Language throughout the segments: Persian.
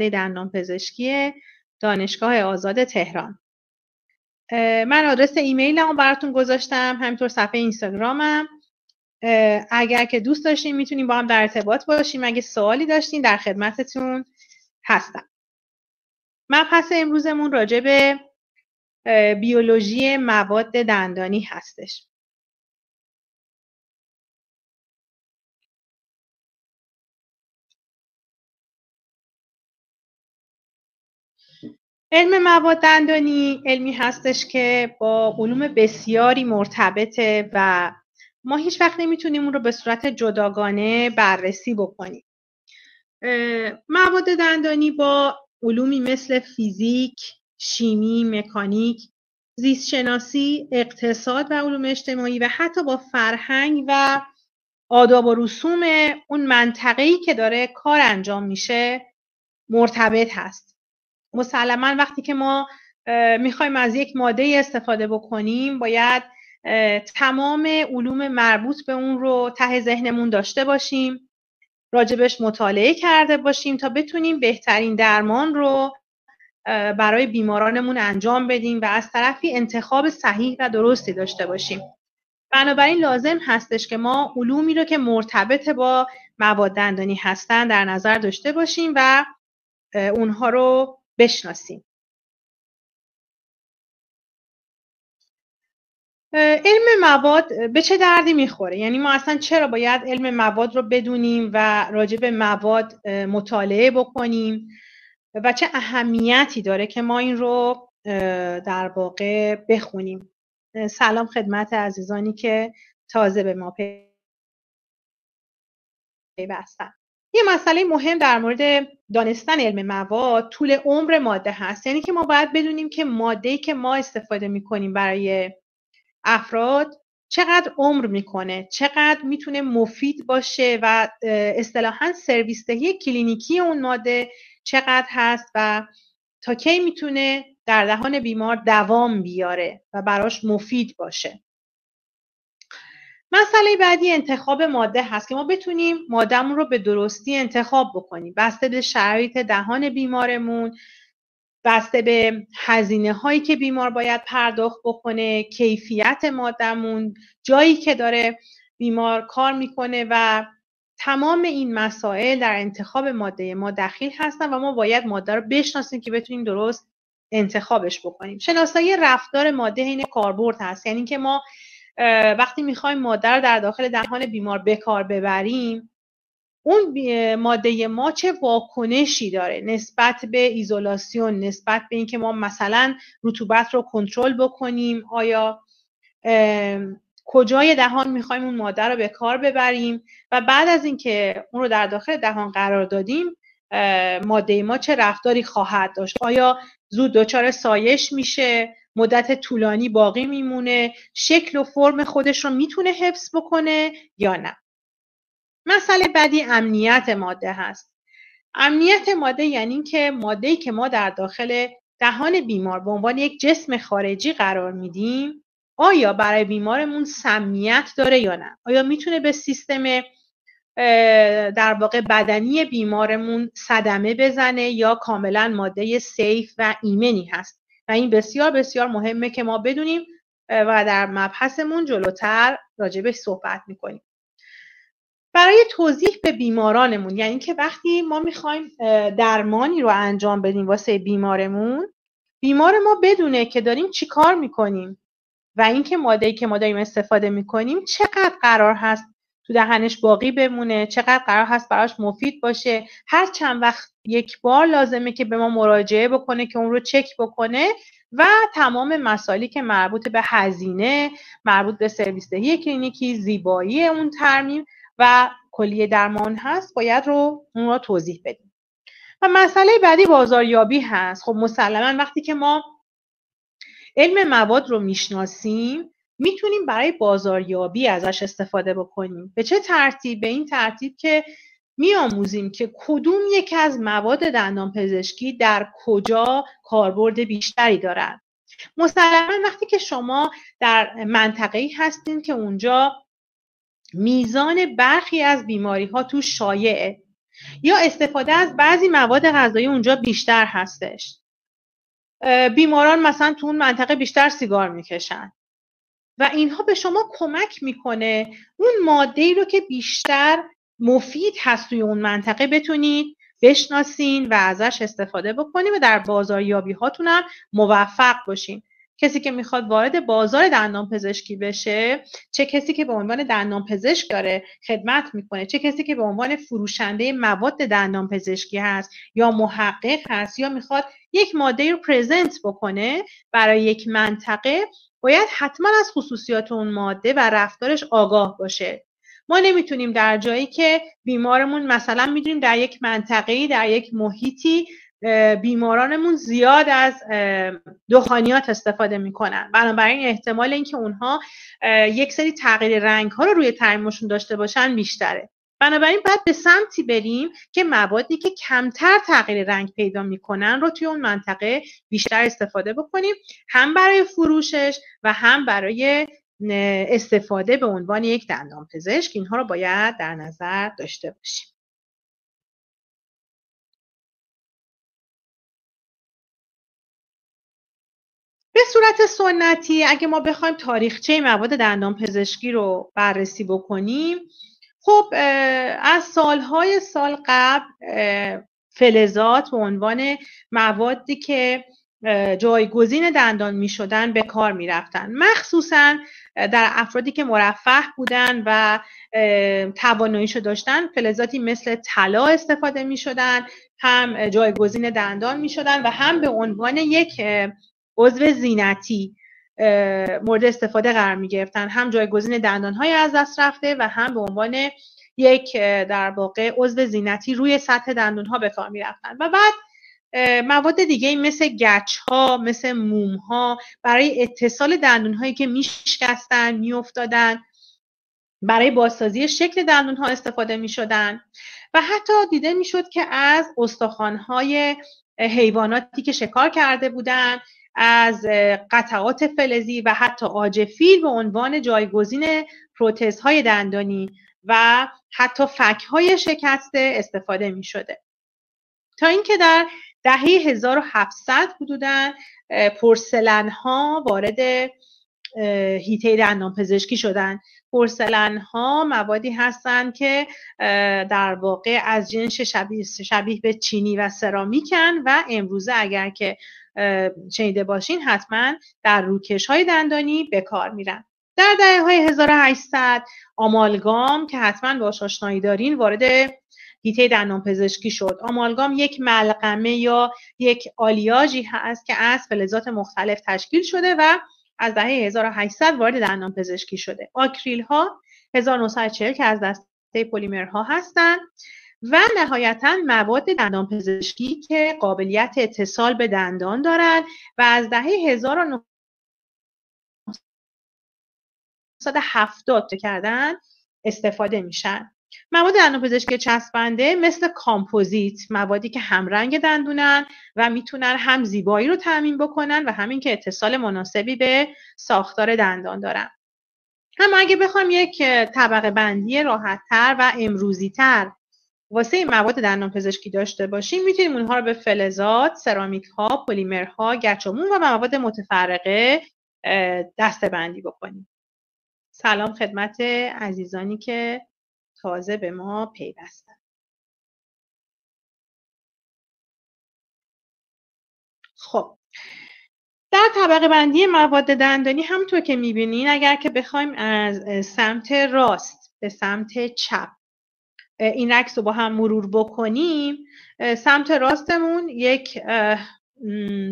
دندانپزشکی دانشگاه آزاد تهران. من آدرس ایمیلمو براتون گذاشتم، همینطور صفحه اینستاگرامم. اگر که دوست داشتین میتونیم با هم در ارتباط باشیم. اگه سوالی داشتین در خدمتتون هستم. مبحث امروزمون راجع به بیولوژی مواد دندانی هستش. علم مواد دندانی علمی هستش که با علوم بسیاری مرتبطه و ما هیچ وقت نمیتونیم اون رو به صورت جداگانه بررسی بکنیم. مواد دندانی با علومی مثل فیزیک، شیمی، مکانیک، زیست شناسی، اقتصاد و علوم اجتماعی و حتی با فرهنگ و آداب و رسوم اون منطقه‌ای که داره کار انجام میشه مرتبط هست. مسلماً وقتی که ما میخوایم از یک ماده استفاده بکنیم باید تمام علوم مربوط به اون رو ته ذهنمون داشته باشیم، راجبش مطالعه کرده باشیم تا بتونیم بهترین درمان رو برای بیمارانمون انجام بدیم و از طرفی انتخاب صحیح و درستی داشته باشیم. بنابراین لازم هستش که ما علومی رو که مرتبط با مواد دندانی هستن در نظر داشته باشیم و اونها رو بشناسیم. علم مواد به چه دردی میخوره؟ یعنی ما اصلا چرا باید علم مواد رو بدونیم و راجع به مواد مطالعه بکنیم و چه اهمیتی داره که ما این رو در واقع بخونیم؟ سلام خدمت عزیزانی که تازه به ما پیوستن. یه مسئله مهم در مورد دانستن علم مواد طول عمر ماده هست. یعنی که ما باید بدونیم که ماده‌ای که ما استفاده میکنیم برای افراد چقدر عمر میکنه، چقدر میتونه مفید باشه و اصطلاحاً سرویس دهی کلینیکی اون ماده چقدر هست و تا کی میتونه در دهان بیمار دوام بیاره و براش مفید باشه. مسئله بعدی انتخاب ماده هست که ما بتونیم مادهمون رو به درستی انتخاب بکنیم بسته به شرایط دهان بیمارمون، بسته به هزینه هایی که بیمار باید پرداخت بکنه، کیفیت مادهمون، جایی که داره بیمار کار میکنه و تمام این مسائل در انتخاب ماده ما دخیل هستن و ما باید ماده رو بشناسیم که بتونیم درست انتخابش بکنیم. شناسایی رفتار ماده حین کاربرد هست، یعنی که ما وقتی میخوایم ماده رو در داخل دهان بیمار به کار ببریم اون ماده ما چه واکنشی داره نسبت به ایزولاسیون، نسبت به اینکه ما مثلا رطوبت رو کنترل بکنیم، آیا کجای دهان میخوایم اون ماده رو به کار ببریم و بعد از اینکه اون رو در داخل دهان قرار دادیم ماده ما چه رفتاری خواهد داشت، آیا زود دچار سایش میشه، مدت طولانی باقی میمونه، شکل و فرم خودش رو میتونه حفظ بکنه یا نه. مسئله بعدی امنیت ماده هست. امنیت ماده یعنی که ماده‌ای که ما در داخل دهان بیمار به عنوان یک جسم خارجی قرار میدیم آیا برای بیمارمون سمیت داره یا نه، آیا میتونه به سیستم در واقع بدنی بیمارمون صدمه بزنه یا کاملا ماده سیف و ایمنی هست و این بسیار بسیار مهمه که ما بدونیم و در مبحثمون جلوتر راجبش صحبت میکنیم. برای توضیح به بیمارانمون، یعنی که وقتی ما میخوایم درمانی رو انجام بدیم واسه بیمارمون، بیمار ما بدونه که داریم چی کار میکنیم و اینکه ماده‌ای که ما داریم استفاده میکنیم چقدر قرار هست تو دهنش باقی بمونه، چقدر قرار هست براش مفید باشه، هر چند وقت یک بار لازمه که به ما مراجعه بکنه که اون رو چک بکنه و تمام مسائلی که مربوط به هزینه، مربوط به سرویس دهی کلینیکی، زیبایی اون ترمیم و کلیه درمان هست باید اون رو توضیح بدیم. و مسئله بعدی بازاریابی هست. خب مسلماً وقتی که ما علم مواد رو میشناسیم میتونیم برای بازاریابی ازش استفاده بکنیم. به چه ترتیب؟ به این ترتیب که میآموزیم که کدوم یک از مواد دندانپزشکی در کجا کاربرد بیشتری دارن. مسلماً وقتی که شما در منطقه‌ای هستین که اونجا میزان برخی از بیماری ها تو شایعه یا استفاده از بعضی مواد غذایی اونجا بیشتر هستش. بیماران مثلا تو اون منطقه بیشتر سیگار میکشن و اینها به شما کمک میکنه اون ماده‌ای رو که بیشتر مفید هست توی اون منطقه بتونید بشناسین و ازش استفاده بکنید و در بازاریابی هاتون هم موفق باشین. کسی که میخواد وارد بازار دندان پزشکی بشه، چه کسی که به عنوان دندان پزشک داره خدمت میکنه، چه کسی که به عنوان فروشنده مواد دندان پزشکی هست یا محقق هست یا میخواد یک ماده رو پرزنت بکنه برای یک منطقه، باید حتما از خصوصیات اون ماده و رفتارش آگاه باشه. ما نمیتونیم در جایی که بیمارمون مثلا میدونیم در یک منطقه‌ای، در یک محیطی بیمارانمون زیاد از دخانیات استفاده میکنن، بنابراین احتمال اینکه اونها یک سری تغییر رنگ ها رو روی طعمشون داشته باشن بیشتره. بنابراین باید به سمتی بریم که موادی که کمتر تغییر رنگ پیدا میکنن رو توی اون منطقه بیشتر استفاده بکنیم، هم برای فروشش و هم برای استفاده به عنوان یک دندان پزشک. اینها رو باید در نظر داشته باشیم. به صورت سنتی اگه ما بخوایم تاریخچه مواد دندان پزشکی رو بررسی بکنیم، خب از سالهای سال قبل فلزات به عنوان موادی که جایگزین دندان می شدن به کار می رفتن، مخصوصا در افرادی که مرفه بودن و تواناییشو داشتن. فلزاتی مثل طلا استفاده می شدن، هم جایگزین دندان می شدن و هم به عنوان یک عضو زینتی مورد استفاده قرار می گرفتن، هم جایگزین دندانهای از دست رفته و هم به عنوان یک در واقع عضو زینتی روی سطح دندانها به کار می رفتن. و بعد مواد دیگه مثل گچ ها، مثل موم ها برای اتصال دندون هایی که میشکستن، میافتادن، برای بازسازی شکل دندون ها استفاده می شدن و حتی دیده می شد که از استخوان های حیواناتی که شکار کرده بودن، از قطعات فلزی و حتی عاج فیل به عنوان جایگزین پروتزهای دندانی و حتی فک‌های شکسته استفاده می شده. تا اینکه در دهه 1700 حدوداً پورسلن ها وارد حیطه دندان پزشکی شدن. پورسلن ها موادی هستند که در واقع از جنس شبیه به چینی و سرامیکن و امروزه اگر که شنیده باشین حتما در روکش های دندانی به کار میرن. در دهه های 1800 آمالگام که حتما باهاش آشنایی دارین وارد حیطه دندان پزشکی شد. آمالگام یک ملغمه یا یک آلیاژی هست که از فلزات مختلف تشکیل شده و از دهه 1800 وارد دندان پزشکی شده. آکریل ها 1940 که از دسته پلیمرها هستند و نهایتا مواد دندان پزشکی که قابلیت اتصال به دندان دارند و از دهه 1970 کردن استفاده میشن. مواد دندان پزشکی چسبنده مثل کامپوزیت، موادی که همرنگ دندونن و میتونن هم زیبایی رو تامین بکنن و همین که اتصال مناسبی به ساختار دندان دارن. هم اگه بخوام یک طبقه بندی راحت‌تر و امروزی‌تر واسه مواد دندان پزشکی داشته باشیم، میتونیم اونها رو به فلزات، سرامیک‌ها، پلیمرها، گچ و موم و مواد متفرقه دسته‌بندی بکنیم. سلام خدمت عزیزانی که تازه به ما پیوستن. خب در طبقه بندی مواد دندانی همونطور که میبینین، اگر که بخوایم از سمت راست به سمت چپ این عکس رو با هم مرور بکنیم، سمت راستمون یک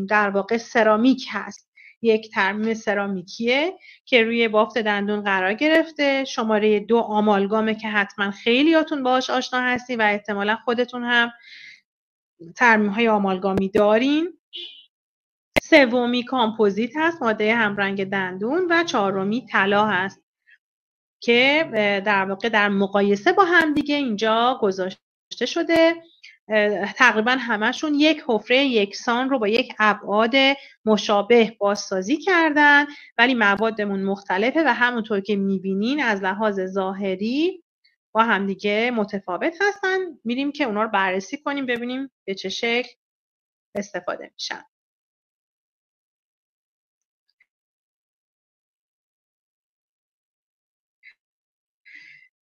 در واقع سرامیک هست، یک ترمیم سرامیکیه که روی بافت دندون قرار گرفته. شماره 2 آمالگامه که حتما خیلیاتون باهاش آشنا هستین و احتمالا خودتون هم ترمیم های آمالگامی دارین. سومی کامپوزیت هست، ماده همرنگ دندون و چهارمی طلا هست که در واقع در مقایسه با هم دیگه اینجا گذاشته شده. تقریبا همشون یک حفره یکسان رو با یک ابعاد مشابه بازسازی کردن، ولی موادمون مختلفه و همونطور که میبینین از لحاظ ظاهری با همدیگه متفاوت هستن. میریم که اونا رو بررسی کنیم ببینیم به چه شکل استفاده میشن.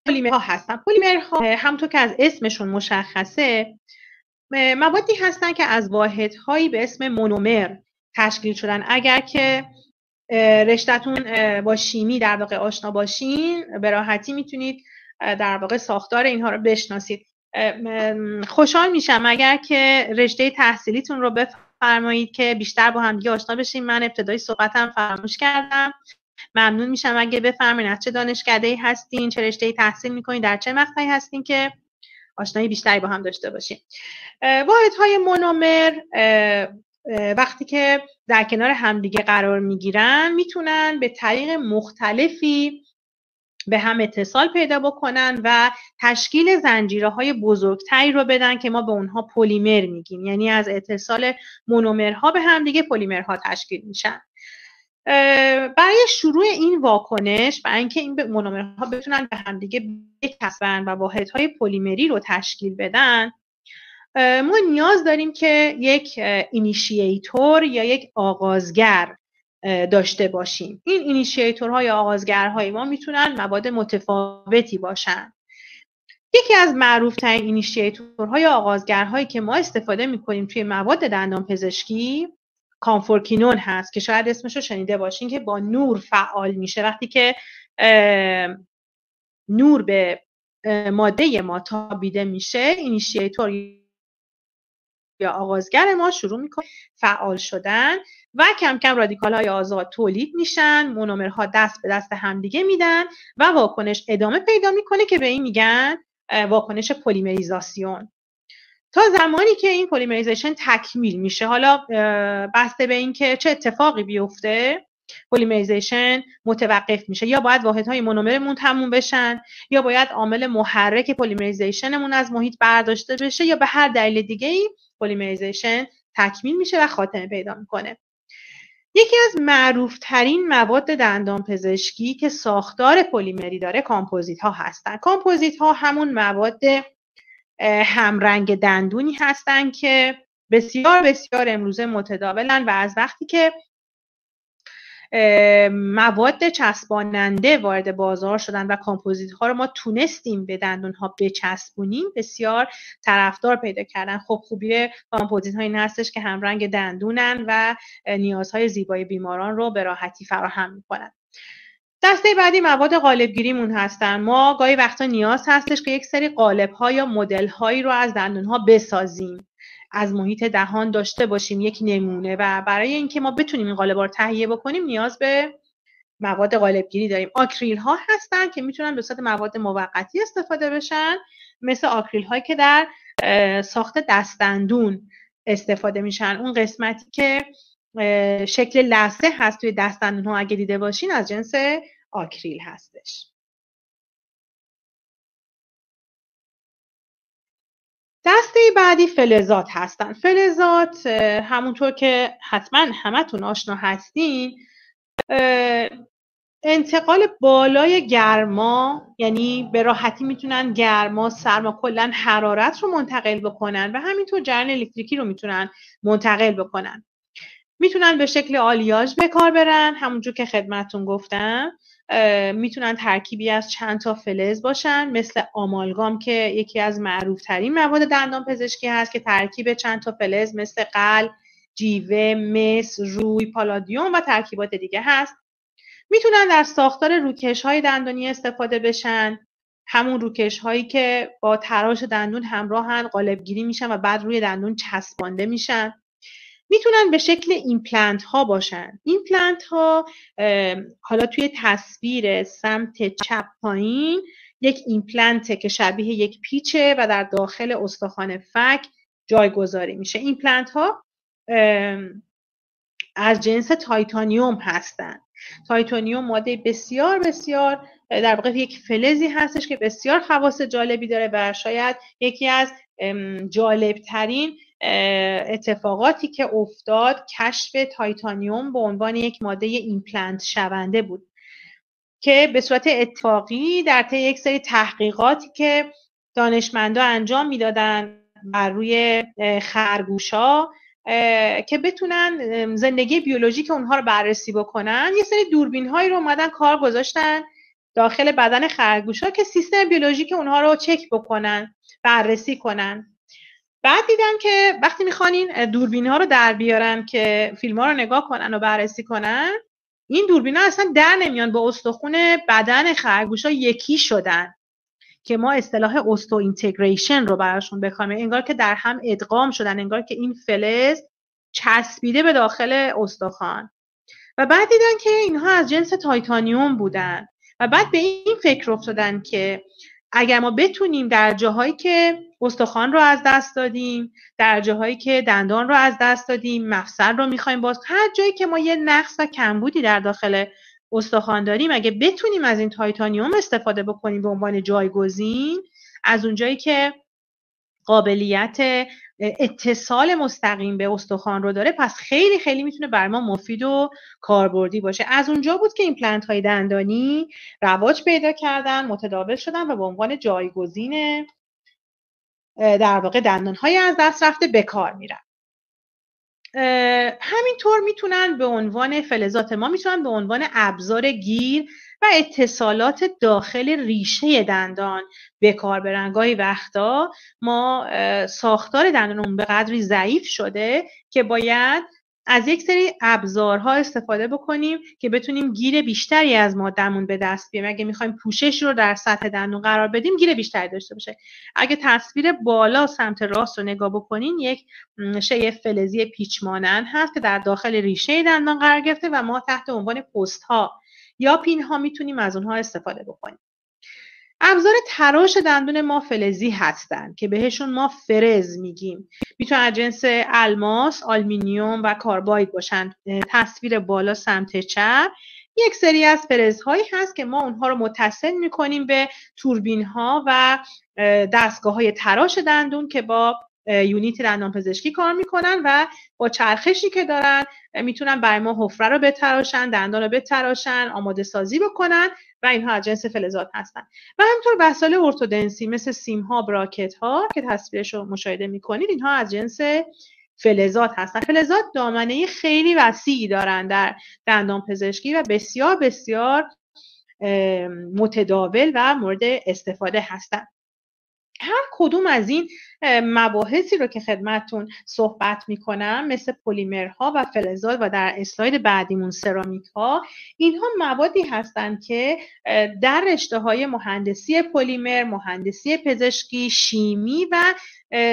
پلیمرها هستن. پلیمرها همونطور که از اسمشون مشخصه موادی هستن که از واحدهایی به اسم مونومر تشکیل شدن. اگر که رشته‌تون با شیمی در واقع آشنا باشین به راحتی میتونید در واقع ساختار اینها رو بشناسید. خوشحال میشم اگر که رشته تحصیلیتون رو بفرمایید که بیشتر با هم دیگه آشنا بشیم. من ابتدای صحبتم فراموش کردم. ممنون میشم اگه بفرمایید از چه دانشکده‌ای هستین، چه رشته‌ای تحصیل میکنین، در چه مقطعی هستین که آشنایی بیشتری با هم داشته باشیم. واحدهای مونومر وقتی که در کنار همدیگه قرار میگیرن میتونن به طریق مختلفی به هم اتصال پیدا بکنن و تشکیل زنجیره‌های بزرگتری رو بدن که ما به اونها پلیمر میگیم. یعنی از اتصال مونومرها به هم دیگه پلیمرها تشکیل میشن. برای شروع این واکنش، برای اینکه این مونومرها بتونن به هم دیگه بچسبن و واحدهای پلیمری رو تشکیل بدن، ما نیاز داریم که یک اینیشییتور یا یک آغازگر داشته باشیم. این اینیشییتورها یا آغازگرهای ما میتونن مواد متفاوتی باشن. یکی از معروف‌ترین اینیشییتورها یا آغازگرهایی که ما استفاده میکنیم توی مواد دندانپزشکی کامفورکینون هست که شاید اسمش رو شنیده باشین، که با نور فعال میشه. وقتی که نور به ماده ما تابیده میشه، اینیشییتور یا آغازگر ما شروع میکنه فعال شدن و کم کم رادیکال های آزاد تولید میشن، مونومرها دست به دست همدیگه میدن و واکنش ادامه پیدا میکنه که به این میگن واکنش پلیمریزاسیون. تا زمانی که این پلیمریزیشن تکمیل میشه، حالا بسته به این که چه اتفاقی بیفته پلیمریزیشن متوقف میشه. یا باید واحدهای مونومرمون تموم بشن، یا باید عامل محرک پلیمریزیشنمون از محیط برداشته بشه، یا به هر دلیل دیگه‌ای پلیمریزیشن تکمیل میشه و خاتمه پیدا میکنه. یکی از معروفترین مواد دندانپزشکی که ساختار پلیمری داره کامپوزیت ها هستن. کامپوزیت ها همون مواد همرنگ دندونی هستن که بسیار بسیار امروزه متداولن و از وقتی که مواد چسباننده وارد بازار شدن و کامپوزیت ها رو ما تونستیم به دندون ها بچسبونیم، بسیار طرفدار پیدا کردن. خب خوبی کامپوزیت ها این هستش که همرنگ دندونن و نیازهای زیبای بیماران رو به راحتی فراهم میکنن. دسته بعدی مواد قالبگیریمون هستن. ما گاهی وقتا نیاز هستش که یک سری قالب ها یا مدل هایی رو از دندون ها بسازیم، از محیط دهان داشته باشیم یک نمونه، و برای اینکه ما بتونیم این قالب‌ها رو تهیه بکنیم نیاز به مواد قالبگیری داریم. آکریل ها هستن که میتونن به صورت مواد موقتی استفاده بشن، مثل آکریل هایی که در ساخت دستندون استفاده میشن. اون قسمتی که شکل لثه هست توی دستندون ها اگه دیده باشین از جنس آکریل هستش. دسته بعدی فلزات هستن. فلزات همونطور که حتما همتون آشنا هستین، انتقال بالای گرما، یعنی به راحتی میتونن گرما، سرما، کلا حرارت رو منتقل بکنن و همینطور جریان الکتریکی رو میتونن منتقل بکنن. میتونن به شکل آلیاژ به کار برن، همونجور که خدمتتون گفتم. میتونن ترکیبی از چند تا فلز باشن، مثل آمالگام که یکی از معروف ترین مواد دندان پزشکی هست که ترکیب چند تا فلز مثل قل، جیوه، مس، روی، پالادیوم و ترکیبات دیگه هست. میتونن در ساختار روکش های دندانی استفاده بشن، همون روکش هایی که با تراش دندون همراهن، قالبگیری میشن و بعد روی دندون چسبانده میشن. میتونن به شکل ایمپلنت ها باشن. ایمپلنت ها حالا توی تصویر سمت چپ پایین یک ایمپلنته که شبیه یک پیچه و در داخل استخوان فک جایگذاری میشه. ایمپلنت ها از جنس تایتانیوم هستن. تایتانیوم ماده بسیار بسیار در واقع یک فلزی هستش که بسیار خواص جالبی داره و شاید یکی از جالبترین اتفاقاتی که افتاد کشف تایتانیوم به عنوان یک ماده ایمپلنت شونده بود. که به صورت اتفاقی در طی یک سری تحقیقاتی که دانشمندا انجام میدادن بر روی خرگوشا که بتونن زندگی بیولوژیک اونها رو بررسی بکنن، یه سری دوربین هایی رو اومدن کار گذاشتن داخل بدن خرگوشا که سیستم بیولوژیک اونها رو چک بکنن، بررسی کنن. بعد دیدم که وقتی میخوان این دوربین ها رو در بیارن که فیلم ها رو نگاه کنن و بررسی کنن، این دوربین ها اصلا در نمیان، با استخون بدن خرگوشا یکی شدن که ما اصطلاح اوستو اینتگریشن رو براشون بکنیم، انگار که در هم ادغام شدن، انگار که این فلز چسبیده به داخل استخوان. و بعد دیدن که اینها از جنس تایتانیوم بودن و بعد به این فکر افتادن که اگر ما بتونیم در جاهایی که استخوان رو از دست دادیم، در جاهایی که دندان رو از دست دادیم، مفصل رو میخوایم باز، هر جایی که ما یه نقص و کمبودی در داخل استخوان داریم، اگه بتونیم از این تایتانیوم استفاده بکنیم به عنوان جایگزین، از اونجایی که قابلیت اتصال مستقیم به استخوان رو داره، پس خیلی خیلی میتونه بر ما مفید و کاربردی باشه. از اونجا بود که ایمپلنت های دندانی رواج پیدا کردن، متداول شدن و به عنوان جایگزین در واقع دندان های از دست رفته به کار میرن. همینطور میتونن به عنوان فلزات ما میتونن به عنوان ابزار گیر و اتصالات داخل ریشه دندان به کار برن. گاهی وقتا ما ساختار دندانمون به قدری ضعیف شده که باید از یک سری ابزارها استفاده بکنیم که بتونیم گیر بیشتری از مادهمون به دست بیاریم. اگه میخوایم پوشش رو در سطح دندون قرار بدیم، گیر بیشتری داشته باشه. اگه تصویر بالا سمت راست رو نگاه بکنین، یک شیء فلزی پیچ مانند هست که در داخل ریشه دندان قرار گرفته و ما تحت عنوان پست ها یا پین ها میتونیم از اونها استفاده بکنیم. ابزار تراش دندون ما فلزی هستند که بهشون ما فرز میگیم. میتونن از جنس الماس، آلومینیوم و کارباید باشن. تصویر بالا سمت چپ یک سری از فرزهایی هست که ما اونها رو متصل میکنیم به توربین ها و دستگاه های تراش دندون که با یونیت دندان پزشکی کار میکنن و با چرخشی که دارن میتونن برای ما حفره رو بتراشن، دندان رو بتراشن، آماده سازی بکنن و اینها از جنس فلزات هستن. و همینطور وسایل ارتودنسی مثل سیم ها، براکت ها که تصویرش رو مشاهده میکنید، اینها از جنس فلزات هستن. فلزات دامنه خیلی وسیعی دارن در دندان پزشکی و بسیار بسیار متداول و مورد استفاده هستن. هر کدوم از این مباحثی رو که خدمتتون صحبت میکنم، مثل پلیمرها و فلزات و در اسلاید بعدیمون سرامیک ها، اینها موادی هستند که در رشته های مهندسی پلیمر، مهندسی پزشکی، شیمی و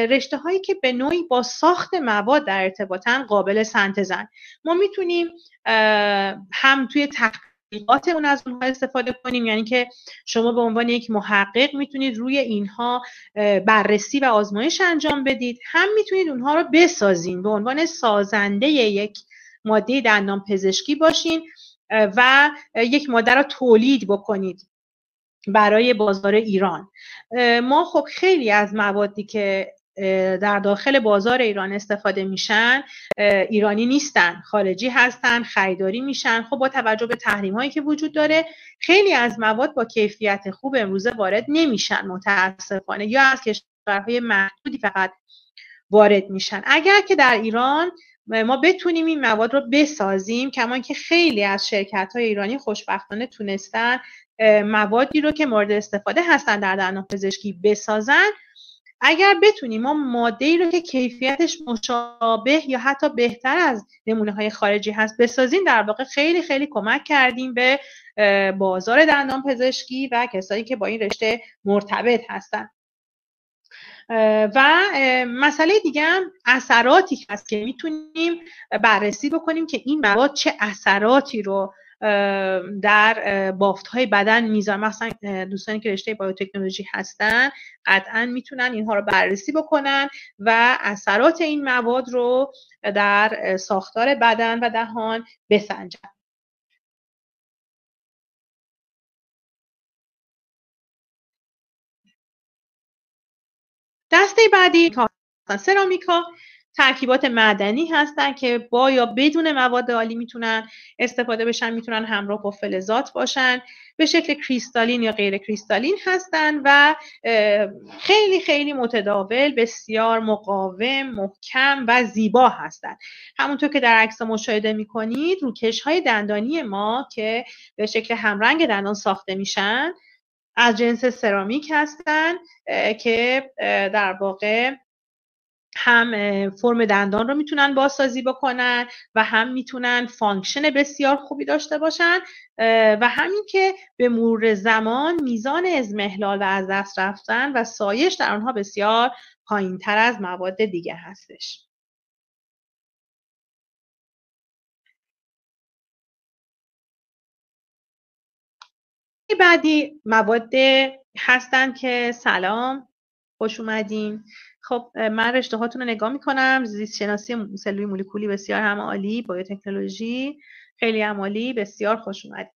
رشته هایی که به نوعی با ساخت مواد در ارتباطن قابل سنتزن. ما میتونیم هم توی تحقیقاتمون از اونها استفاده کنیم، یعنی که شما به عنوان یک محقق میتونید روی اینها بررسی و آزمایش انجام بدید، هم میتونید اونها رو بسازین، به عنوان سازنده یک ماده دندان پزشکی باشین و یک ماده رو تولید بکنید برای بازار ایران. ما خب خیلی از موادی که در داخل بازار ایران استفاده میشن ایرانی نیستن، خارجی هستن، خریداری میشن. خب با توجه به تحریم هایی که وجود داره، خیلی از مواد با کیفیت خوب امروزه وارد نمیشن متاسفانه، یا از کشورهای محدودی فقط وارد میشن. اگر که در ایران ما بتونیم این مواد رو بسازیم، کما اینکه خیلی از شرکت‌های ایرانی خوشبختانه تونستن موادی رو که مورد استفاده هستن در دندان پزشکی بسازن، اگر بتونیم ما ماده‌ای رو که کیفیتش مشابه یا حتی بهتر از نمونه‌های خارجی هست بسازیم، در واقع خیلی خیلی کمک کردیم به بازار دندان پزشکی و کسایی که با این رشته مرتبط هستن. و مسئله دیگه هم اثراتی هست که میتونیم بررسی بکنیم که این مواد چه اثراتی رو در بافت‌های بدن میذارن. مثلا دوستانی که رشته بیوتکنولوژی هستن قطعا میتونن اینها رو بررسی بکنن و اثرات این مواد رو در ساختار بدن و دهان بسنجن. دسته بعدی سرامیکا. ترکیبات معدنی هستن که با یا بدون مواد آلی میتونن استفاده بشن، میتونن همراه با فلزات باشن، به شکل کریستالین یا غیر کریستالین هستن و خیلی خیلی متداول، بسیار مقاوم، محکم و زیبا هستن. همونطور که در عکس مشاهده میکنید روکش‌های دندانی ما که به شکل همرنگ دندان ساخته میشن از جنس سرامیک هستن که در واقع هم فرم دندان رو میتونن بازسازی بکنن و هم میتونن فانکشن بسیار خوبی داشته باشن و همین که به مرور زمان میزان اضمحلال و از دست رفتن و سایش در آنها بسیار پایین‌تر از مواد دیگه هستش. بعدی مواد هستن که سلام، خوش اومدین. خب من رشته هاتون رو نگاه میکنم. زیست شناسی سلولی مولکولی بسیار هم عالی، بیوتکنولوژی خیلی هم عالی، بسیار خوش اومدین.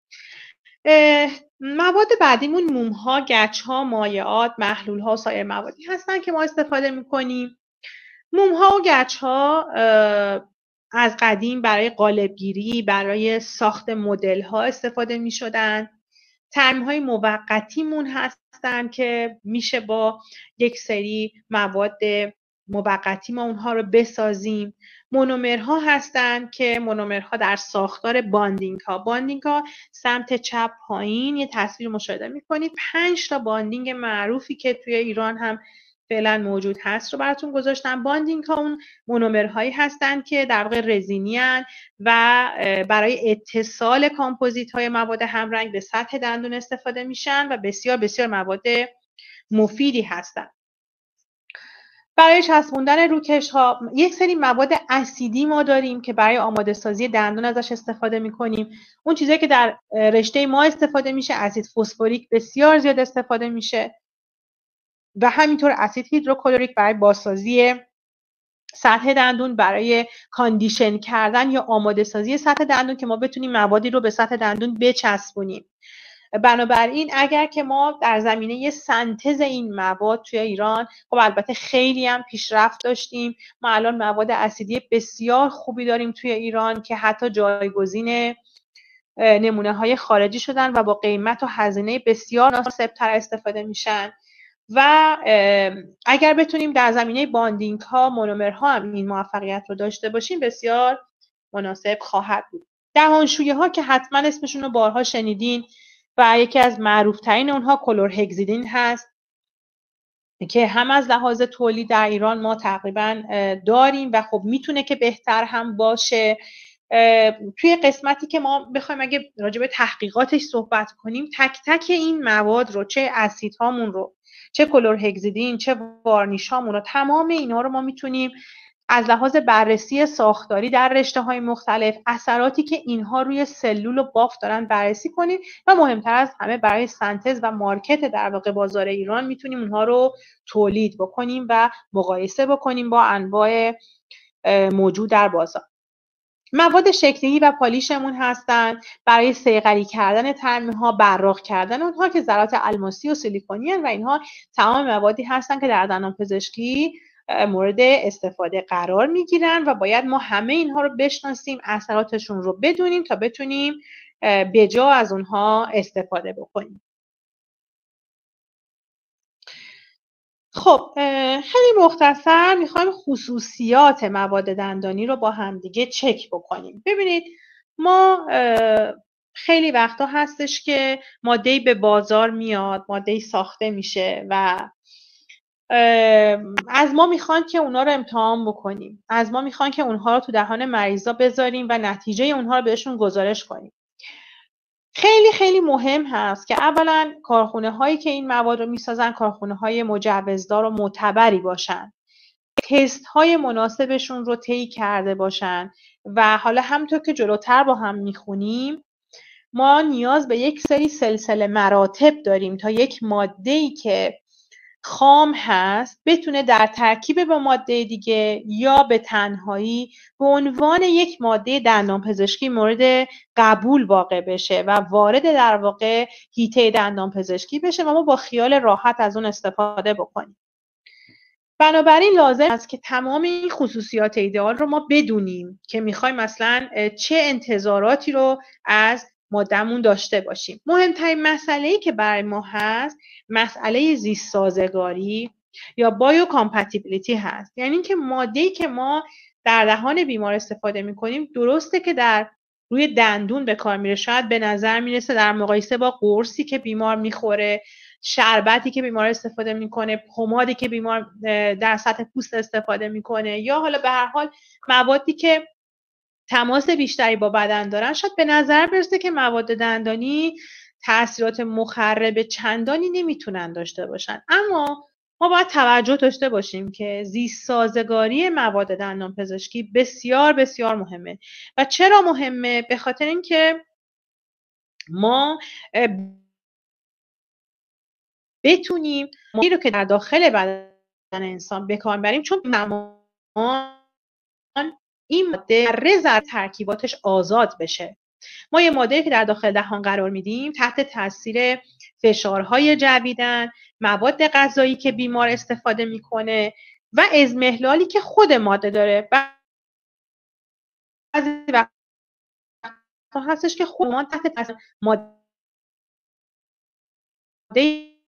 مواد بعدیمون موم ها، گچ ها، مایعات، محلول ها، سایر موادی هستن که ما استفاده میکنیم. موم ها و گچ ها از قدیم برای قالبگیری، برای ساخت مدل ها استفاده میشدن. ترمیم موقتیمون هستن که میشه با یک سری مواد موقتی ما اونها رو بسازیم. مونومرها هستن که مونومرها در ساختار باندینگ ها سمت چپ پایین یه تصویر مشاهده میکنید. 5 تا باندینگ معروفی که توی ایران هم فعلا موجود هست رو براتون گذاشتم. باندینگ ها اون مونومرهایی هستن که در واقع رزینی هن و برای اتصال کامپوزیت های مواد همرنگ به سطح دندون استفاده میشن و بسیار بسیار مواد مفیدی هستن. برای چسبوندن روکش ها یک سری مواد اسیدی ما داریم که برای آماده سازی دندون ازش استفاده میکنیم. اون چیزایی که در رشته ما استفاده میشه اسید فسفوریک بسیار زیاد استفاده میشه و همینطور اسید هیدروکلوریک برای بازسازی سطح دندون، برای کاندیشن کردن یا آماده سازی سطح دندون که ما بتونیم موادی رو به سطح دندون بچسبونیم. بنابراین اگر که ما در زمینه سنتز این مواد توی ایران خب البته خیلی هم پیشرفت داشتیم. ما الان مواد اسیدی بسیار خوبی داریم توی ایران که حتی جایگزین نمونه های خارجی شدن و با قیمت و هزینه بسیار مناسب‌تر استفاده میشن و اگر بتونیم در زمینه باندینگ ها، مونومرها هم این موفقیت رو داشته باشیم بسیار مناسب خواهد بود. دهانشویه ها که حتما اسمشون رو بارها شنیدین و یکی از معروف ترین اونها کلورهگزیدین هست که هم از لحاظ تولید در ایران ما تقریبا داریم و خب میتونه که بهتر هم باشه. توی قسمتی که ما بخوایم اگه راجع به تحقیقاتش صحبت کنیم تک تک این مواد رو، چه اسیدهامون رو، چه کلورهگزیدین، چه وارنیش هامون رو، تمام اینا رو ما میتونیم از لحاظ بررسی ساختاری در رشته‌های مختلف اثراتی که اینها روی سلول و بافت دارن بررسی کنیم و مهمتر از همه برای سنتز و مارکت در واقع بازار ایران میتونیم اونها رو تولید بکنیم و مقایسه بکنیم با انواع موجود در بازار. مواد شکلی و پالیشمون هستن برای صیقلی کردن ترمیم‌ها، براق کردن اونها که ذرات الماسی و سیلیکونی و اینها تمام موادی هستن که در دندانپزشکی مورد استفاده قرار میگیرن و باید ما همه اینها رو بشناسیم، اثراتشون رو بدونیم تا بتونیم بجا از اونها استفاده بکنیم. خب خیلی مختصر میخوایم خصوصیات مواد دندانی رو با همدیگه چک بکنیم. ببینید ما خیلی وقتا هستش که ماده‌ای به بازار میاد، ماده‌ای ساخته میشه و از ما میخوان که اونا رو امتحان بکنیم، از ما میخوان که اونها رو تو دهان مریضا بذاریم و نتیجه اونها رو بهشون گزارش کنیم. خیلی خیلی مهم هست که اولا کارخونه هایی که این مواد رو میسازن کارخونه های مجوزدار و معتبری باشن، تست های مناسبشون رو طی کرده باشن و حالا همونطور که جلوتر با هم میخونیم ما نیاز به یک سری سلسله مراتب داریم تا یک ماده‌ای که خام هست بتونه در ترکیب با ماده دیگه یا به تنهایی به عنوان یک ماده دندانپزشکی مورد قبول واقع بشه و وارد در واقع حیطه دندانپزشکی بشه و ما با خیال راحت از اون استفاده بکنیم. بنابراین لازم است که تمام این خصوصیات ایدئال رو ما بدونیم که میخوایم مثلا چه انتظاراتی رو از مادهمون داشته باشیم. مهمترین مسئله‌ای که برای ما هست مسئله زیست سازگاری یا بایو کامپتیبیلیتی هست. یعنی که ماده‌ای که ما در دهان بیمار استفاده میکنیم درسته که در روی دندون به کار میره، شاید به نظر میرسه در مقایسه با قرصی که بیمار میخوره، شربتی که بیمار استفاده میکنه، پمادی که بیمار در سطح پوست استفاده میکنه، یا حالا به هر حال موادی که تماس بیشتری با بدن دارن، شاید به نظر برسه که مواد دندانی تاثیرات مخرب چندانی نمیتونن داشته باشن. اما ما باید توجه داشته باشیم که زیست سازگاری مواد دندان پزشکی بسیار بسیار مهمه. و چرا مهمه؟ به خاطر اینکه ما بتونیم ماده‌ای رو که در داخل بدن انسان به کار بریم، چون این ماده در ترکیباتش آزاد بشه. ما یه ماده‌ای که در داخل دهان قرار میدیم تحت تاثیر فشارهای جویدن، مواد غذایی که بیمار استفاده میکنه و اضمحلالی که خود ماده داره. بعضی وقتا هستش که خودمان تحت تاثیر ماده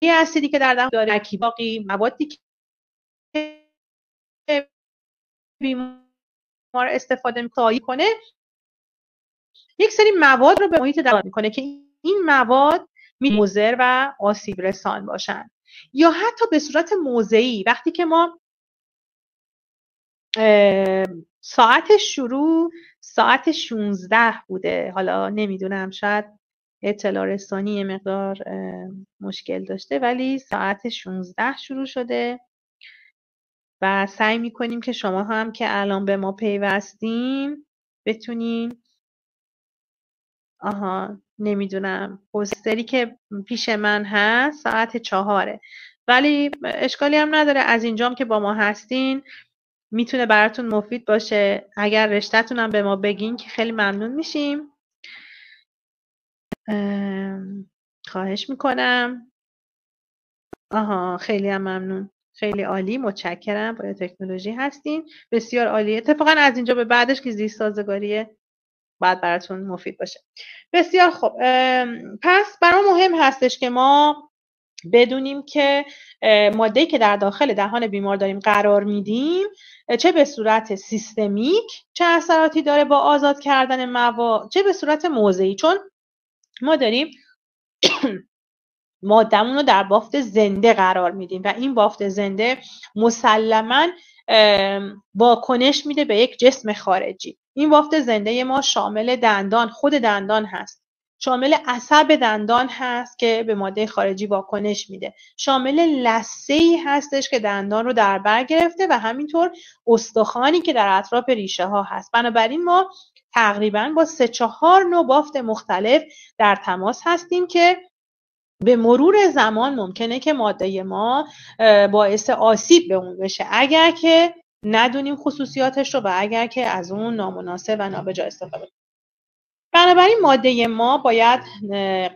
اسیدی که در دهان داره، ترکیباتی، موادی که بیمار استفاده میکنه، یک سری مواد رو به محیط دهان میکنه که این مواد مضر و آسیب رسان باشن. یا حتی به صورت موضعی، وقتی که ما ساعت شروع ساعت 16 بوده، حالا نمیدونم شاید اطلاع رسانی یه مقدار مشکل داشته، ولی ساعت 16 شروع شده و سعی میکنیم که شما هم که الان به ما پیوستین بتونین نمیدونم پوستری که پیش من هست ساعت 4، ولی اشکالی هم نداره. از اینجام که با ما هستین میتونه براتون مفید باشه. اگر رشته‌تون هم به ما بگین که خیلی ممنون میشیم. خواهش میکنم. خیلی هم ممنون، خیلی عالی، متشکرم. با تکنولوژی هستین، بسیار عالی. اتفاقا از اینجا به بعدش که زیست سازگاریه باید براتون مفید باشه. بسیار خوب. پس برای مهم هستش که ما بدونیم که ماده‌ای که در داخل دهان بیمار داریم قرار میدیم چه به صورت سیستمیک چه اثراتی داره با آزاد کردن مواد، چه به صورت موضعی، چون ما داریم ماده‌مون رو در بافت زنده قرار میدیم و این بافت زنده مسلماً واکنش میده به یک جسم خارجی. این بافت زنده ما شامل دندان، خود دندان هست، شامل عصب دندان هست که به ماده خارجی واکنش میده، شامل لثه‌ای هستش که دندان رو در بر گرفته و همینطور استخوانی که در اطراف ریشه ها هست. بنابراین ما تقریباً با 3-4 نوع بافت مختلف در تماس هستیم که به مرور زمان ممکنه که ماده ما باعث آسیب به اون بشه اگر که ندونیم خصوصیاتش رو و اگر که از اون نامناسب و نابجا استفاده کنیم. بنابراین ماده ما باید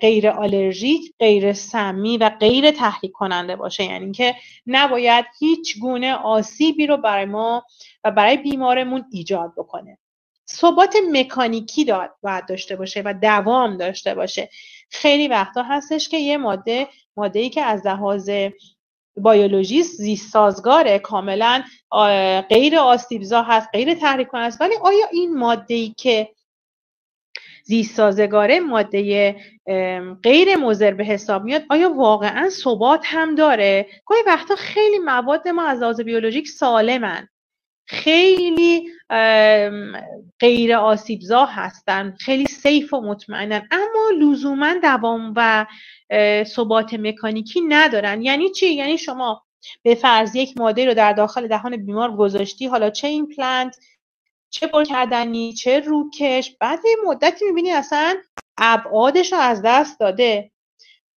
غیر آلرژیک، غیر سمی و غیر تحریک کننده باشه، یعنی که نباید هیچ گونه آسیبی رو برای ما و برای بیمارمون ایجاد بکنه. ثبات مکانیکی باید داشته باشه و دوام داشته باشه. خیلی وقتا هستش که یه ماده‌ای که از لحاظ بیولوژی زیست سازگاره، کاملا غیر آسیبزا هست، غیر تحریک کننده است، ولی آیا این ماده‌ای که زیست سازگاره، ماده غیر مضر به حساب میاد، آیا واقعا ثبات هم داره؟ گاهی وقتا خیلی مواد ما از لحاظ بیولوژیک سالمن، خیلی غیر آسیبزا هستن، خیلی سیف و مطمئنن، اما لزوما دوام و ثبات مکانیکی ندارن. یعنی چی؟ یعنی شما به فرض یک ماده رو در داخل دهان بیمار گذاشتی، حالا چه ایمپلنت، چه پر کردنی، چه روکش، بعد یه مدتی میبینی اصلا ابعادش رو از دست داده،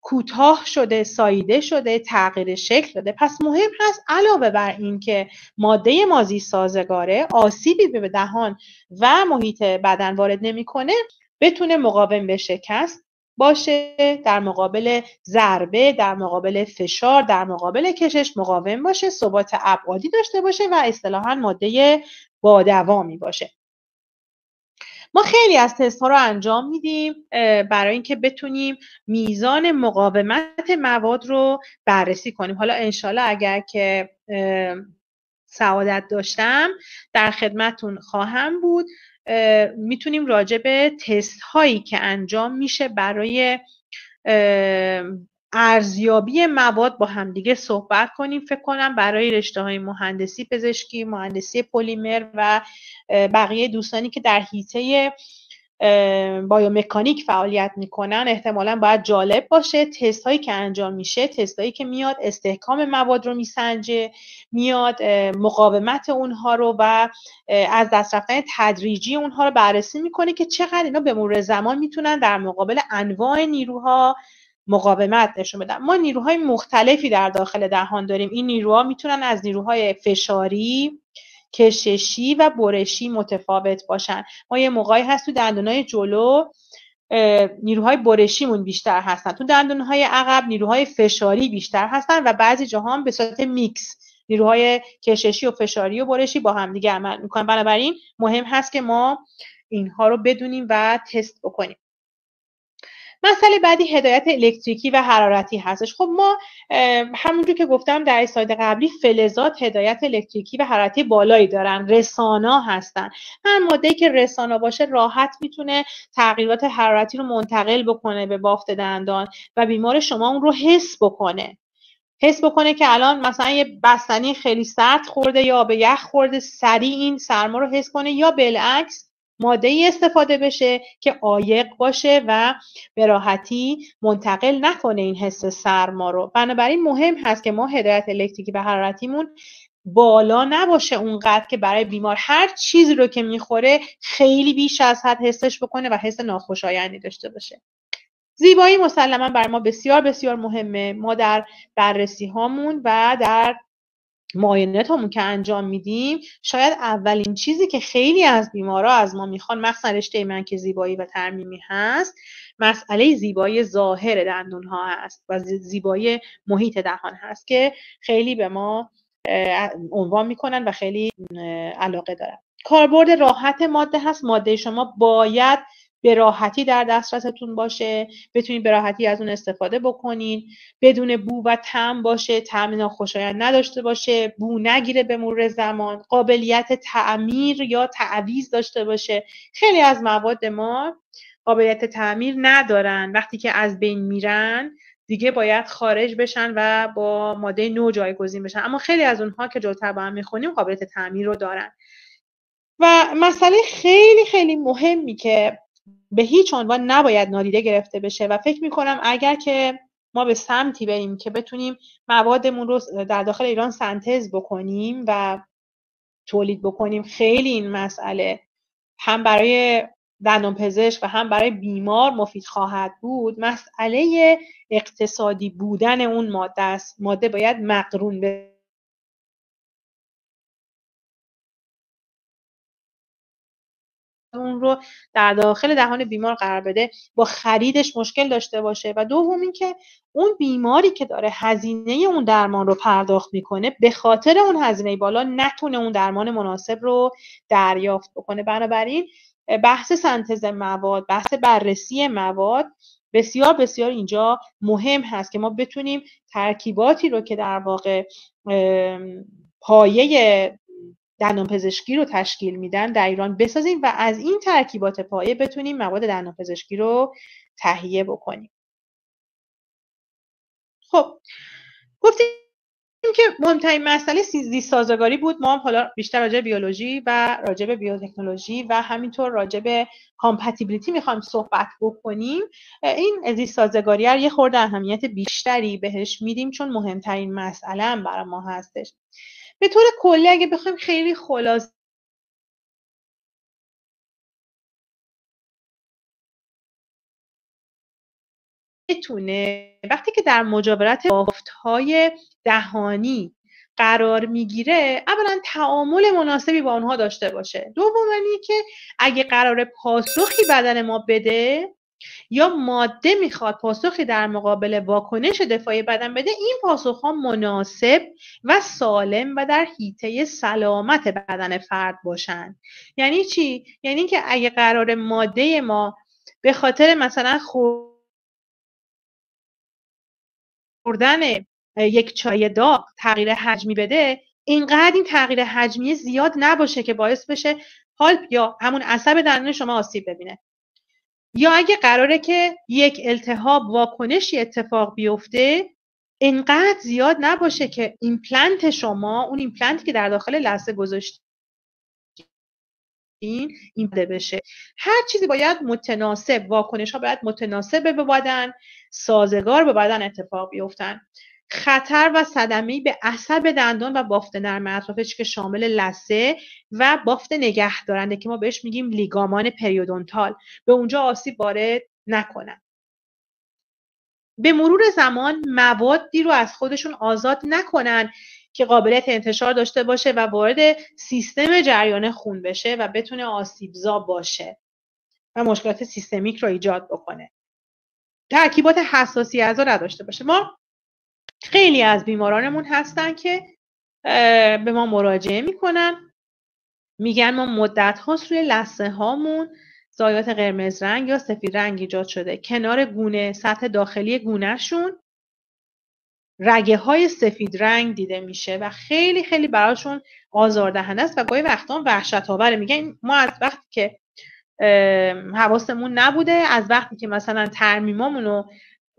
کوتاه شده، ساییده شده، تغییر شکل داده. پس مهم هست علاوه بر این که ماده ما زیست سازگاره، آسیبی به دهان و محیط بدن وارد نمیکنه، بتونه مقاوم به شکست باشه، در مقابل ضربه، در مقابل فشار، در مقابل کشش مقاوم باشه، ثبات ابعادی داشته باشه و اصطلاحاً ماده با دوامی باشه. ما خیلی از تست ها رو انجام میدیم برای اینکه بتونیم میزان مقاومت مواد رو بررسی کنیم. حالا انشالله اگر که سعادت داشتم در خدمتون خواهم بود. میتونیم راجع به تست هایی که انجام میشه برای ارزیابی مواد با همدیگه صحبت کنیم. فکر کنم برای رشته های مهندسی پزشکی، مهندسی پلیمر و بقیه دوستانی که در حیطه بایومکانیک فعالیت میکنن احتمالاً باید جالب باشه. تست هایی که انجام میشه، تست هایی که میاد استحکام مواد رو میسنجه، میاد مقاومت اونها رو و از دست رفتن تدریجی اونها رو بررسی میکنه که چقدر اینا به مرور زمان میتونن در مقابل انواع نیروها مقاومت نشون بدن. ما نیروهای مختلفی در داخل دهان داریم. این نیروها میتونن از نیروهای فشاری، کششی و برشی متفاوت باشن. ما یه موقعی هست تو دندونای جلو نیروهای برشیمون بیشتر هستن، تو دندونهای عقب نیروهای فشاری بیشتر هستن و بعضی جاها هم به صورت میکس نیروهای کششی و فشاری و برشی با هم دیگه عمل میکنن. بنابراین مهم هست که ما اینها رو بدونیم و تست بکنیم. مسئله بعدی هدایت الکتریکی و حرارتی هستش. خب ما همونجور که گفتم در اسلاید قبلی فلزات هدایت الکتریکی و حرارتی بالایی دارن، رسانا هستن. هر ماده‌ای که رسانا باشه راحت میتونه تغییرات حرارتی رو منتقل بکنه به بافت دندان و بیمار شما اون رو حس بکنه که الان مثلا یه بستنی خیلی سرد خورده یا به یخ خورده، سریع این سرما رو حس کنه، یا بالعکس ماده‌ای استفاده بشه که عایق باشه و به راحتی منتقل نکنه این حس سرما رو. بنابراین مهم هست که ما هدایت الکتریکی و حرارتیمون بالا نباشه اونقدر که برای بیمار هر چیزی رو که میخوره خیلی بیش از حد حسش بکنه و حس ناخوشایندی داشته باشه. زیبایی مسلما برای ما بسیار بسیار مهمه. ما در بررسی هامون و در معاینات همون که انجام میدیم شاید اولین چیزی که خیلی از بیمارا از ما میخوان، مخصوصا رشته من که زیبایی و ترمیمی هست، مسئله زیبایی ظاهر دندون ها هست و زیبایی محیط دهان هست که خیلی به ما عنوان میکنن و خیلی علاقه دارن. کاربرد راحت ماده هست. ماده شما باید به راحتی در دسترستون باشه، بتونید به راحتی از اون استفاده بکنین، بدون بو و طعم باشه، طعم ناخوشایند نداشته باشه، بو نگیره به مرور زمان، قابلیت تعمیر یا تعویض داشته باشه. خیلی از مواد ما قابلیت تعمیر ندارن، وقتی که از بین میرن دیگه باید خارج بشن و با ماده نو جایگزین بشن، اما خیلی از اونها که جلوتر با هم میخونیم قابلیت تعمیر رو دارن. و مسئله خیلی خیلی مهمی که به هیچ عنوان نباید نادیده گرفته بشه و فکر میکنم اگر که ما به سمتی بریم که بتونیم موادمون رو در داخل ایران سنتز بکنیم و تولید بکنیم، خیلی این مسئله هم برای دندانپزشک و هم برای بیمار مفید خواهد بود. مسئله اقتصادی بودن اون ماده است. ماده باید مقرون به اون رو در داخل دهان بیمار قرار بده، با خریدش مشکل داشته باشه. و دوم این که اون بیماری که داره هزینه اون درمان رو پرداخت میکنه به خاطر اون هزینه بالا نتونه اون درمان مناسب رو دریافت بکنه. بنابراین بحث سنتز مواد، بحث بررسی مواد بسیار بسیار اینجا مهم هست که ما بتونیم ترکیباتی رو که در واقع پایه دندانپزشکی رو تشکیل میدن در ایران بسازیم و از این ترکیبات پایه بتونیم مواد دندانپزشکی رو تهیه بکنیم. خب گفتیم که مهمترین مسئله زیست سازگاری بود. ما هم حالا بیشتر راجع به بیولوژی و راجع به بیوتکنولوژی و همینطور راجع به کامپتیبیلیتی میخوایم صحبت بکنیم. این زیست سازگاری رو یه خورده اهمیت بیشتری بهش میدیم چون مهمترین مسئله هم برای ما هستش. به طور کلی اگه بخوایم خیلی خلاصه وقتی که در مجاورت بافت‌های دهانی قرار میگیره، اولا تعامل مناسبی با اونها داشته باشه. دوم اینکه اگه قرار پاسخی بدن ما بده یا ماده میخواد پاسخی در مقابل واکنش دفاعی بدن بده، این پاسخها مناسب و سالم و در حیطه سلامت بدن فرد باشن. یعنی چی؟ یعنی که اگه قرار ماده ما به خاطر مثلا خوردن یک چای داغ تغییر حجمی بده، اینقدر این تغییر حجمی زیاد نباشه که باعث بشه پالپ یا همون عصب دندون شما آسیب ببینه. یا اگه قراره که یک التهاب واکنشی اتفاق بیفته، اینقدر زیاد نباشه که ایمپلنت شما، اون ایمپلنتی که در داخل لثه گذاشتین، این بشه. هر چیزی باید متناسب، واکنش ها باید متناسب به بدن، سازگار به بدن اتفاق بیفتن. خطر و صدمه‌ای به عصب دندان و بافت نرم اطرافش که شامل لثه و بافت نگهدارنده که ما بهش میگیم لیگامان پریودونتال، به اونجا آسیب وارد نکنن. به مرور زمان موادی رو از خودشون آزاد نکنن که قابلیت انتشار داشته باشه و وارد سیستم جریان خون بشه و بتونه آسیبزا باشه و مشکلات سیستمیک رو ایجاد بکنه. ترکیبات حساسی اعضا نداشته باشه. ما خیلی از بیمارانمون هستن که به ما مراجعه میکنن، میگن ما مدت هاست روی لثه هامون ضایعات قرمز رنگ یا سفید رنگ ایجاد شده، کنار گونه، سطح داخلی گونهشون رگه های سفید رنگ دیده میشه و خیلی خیلی براشون آزاردهنده است و گاهی وقتا وحشت آوره. میگن ما از وقتی که حواسمون نبوده، از وقتی که مثلا ترمیمامون رو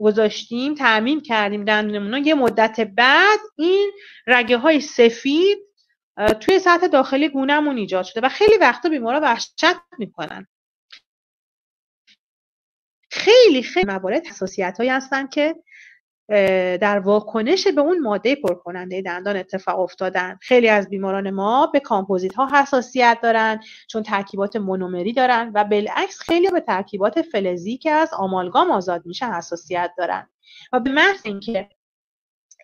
گذاشتیم، ترمیم کردیم دندونمون رو، یه مدت بعد این رگه های سفید توی سطح داخلی گونهمون ایجاد شده و خیلی وقتا بیمارا وحشت میکنن. خیلی موارد حساسیت‌هایی هستن که در واکنش به اون ماده پرکننده دندان اتفاق افتادن. خیلی از بیماران ما به کامپوزیت ها حساسیت دارن چون ترکیبات مونومری دارن و بالعکس خیلی به ترکیبات فلزی که از آمالگام آزاد میشه حساسیت دارن و به محض اینکه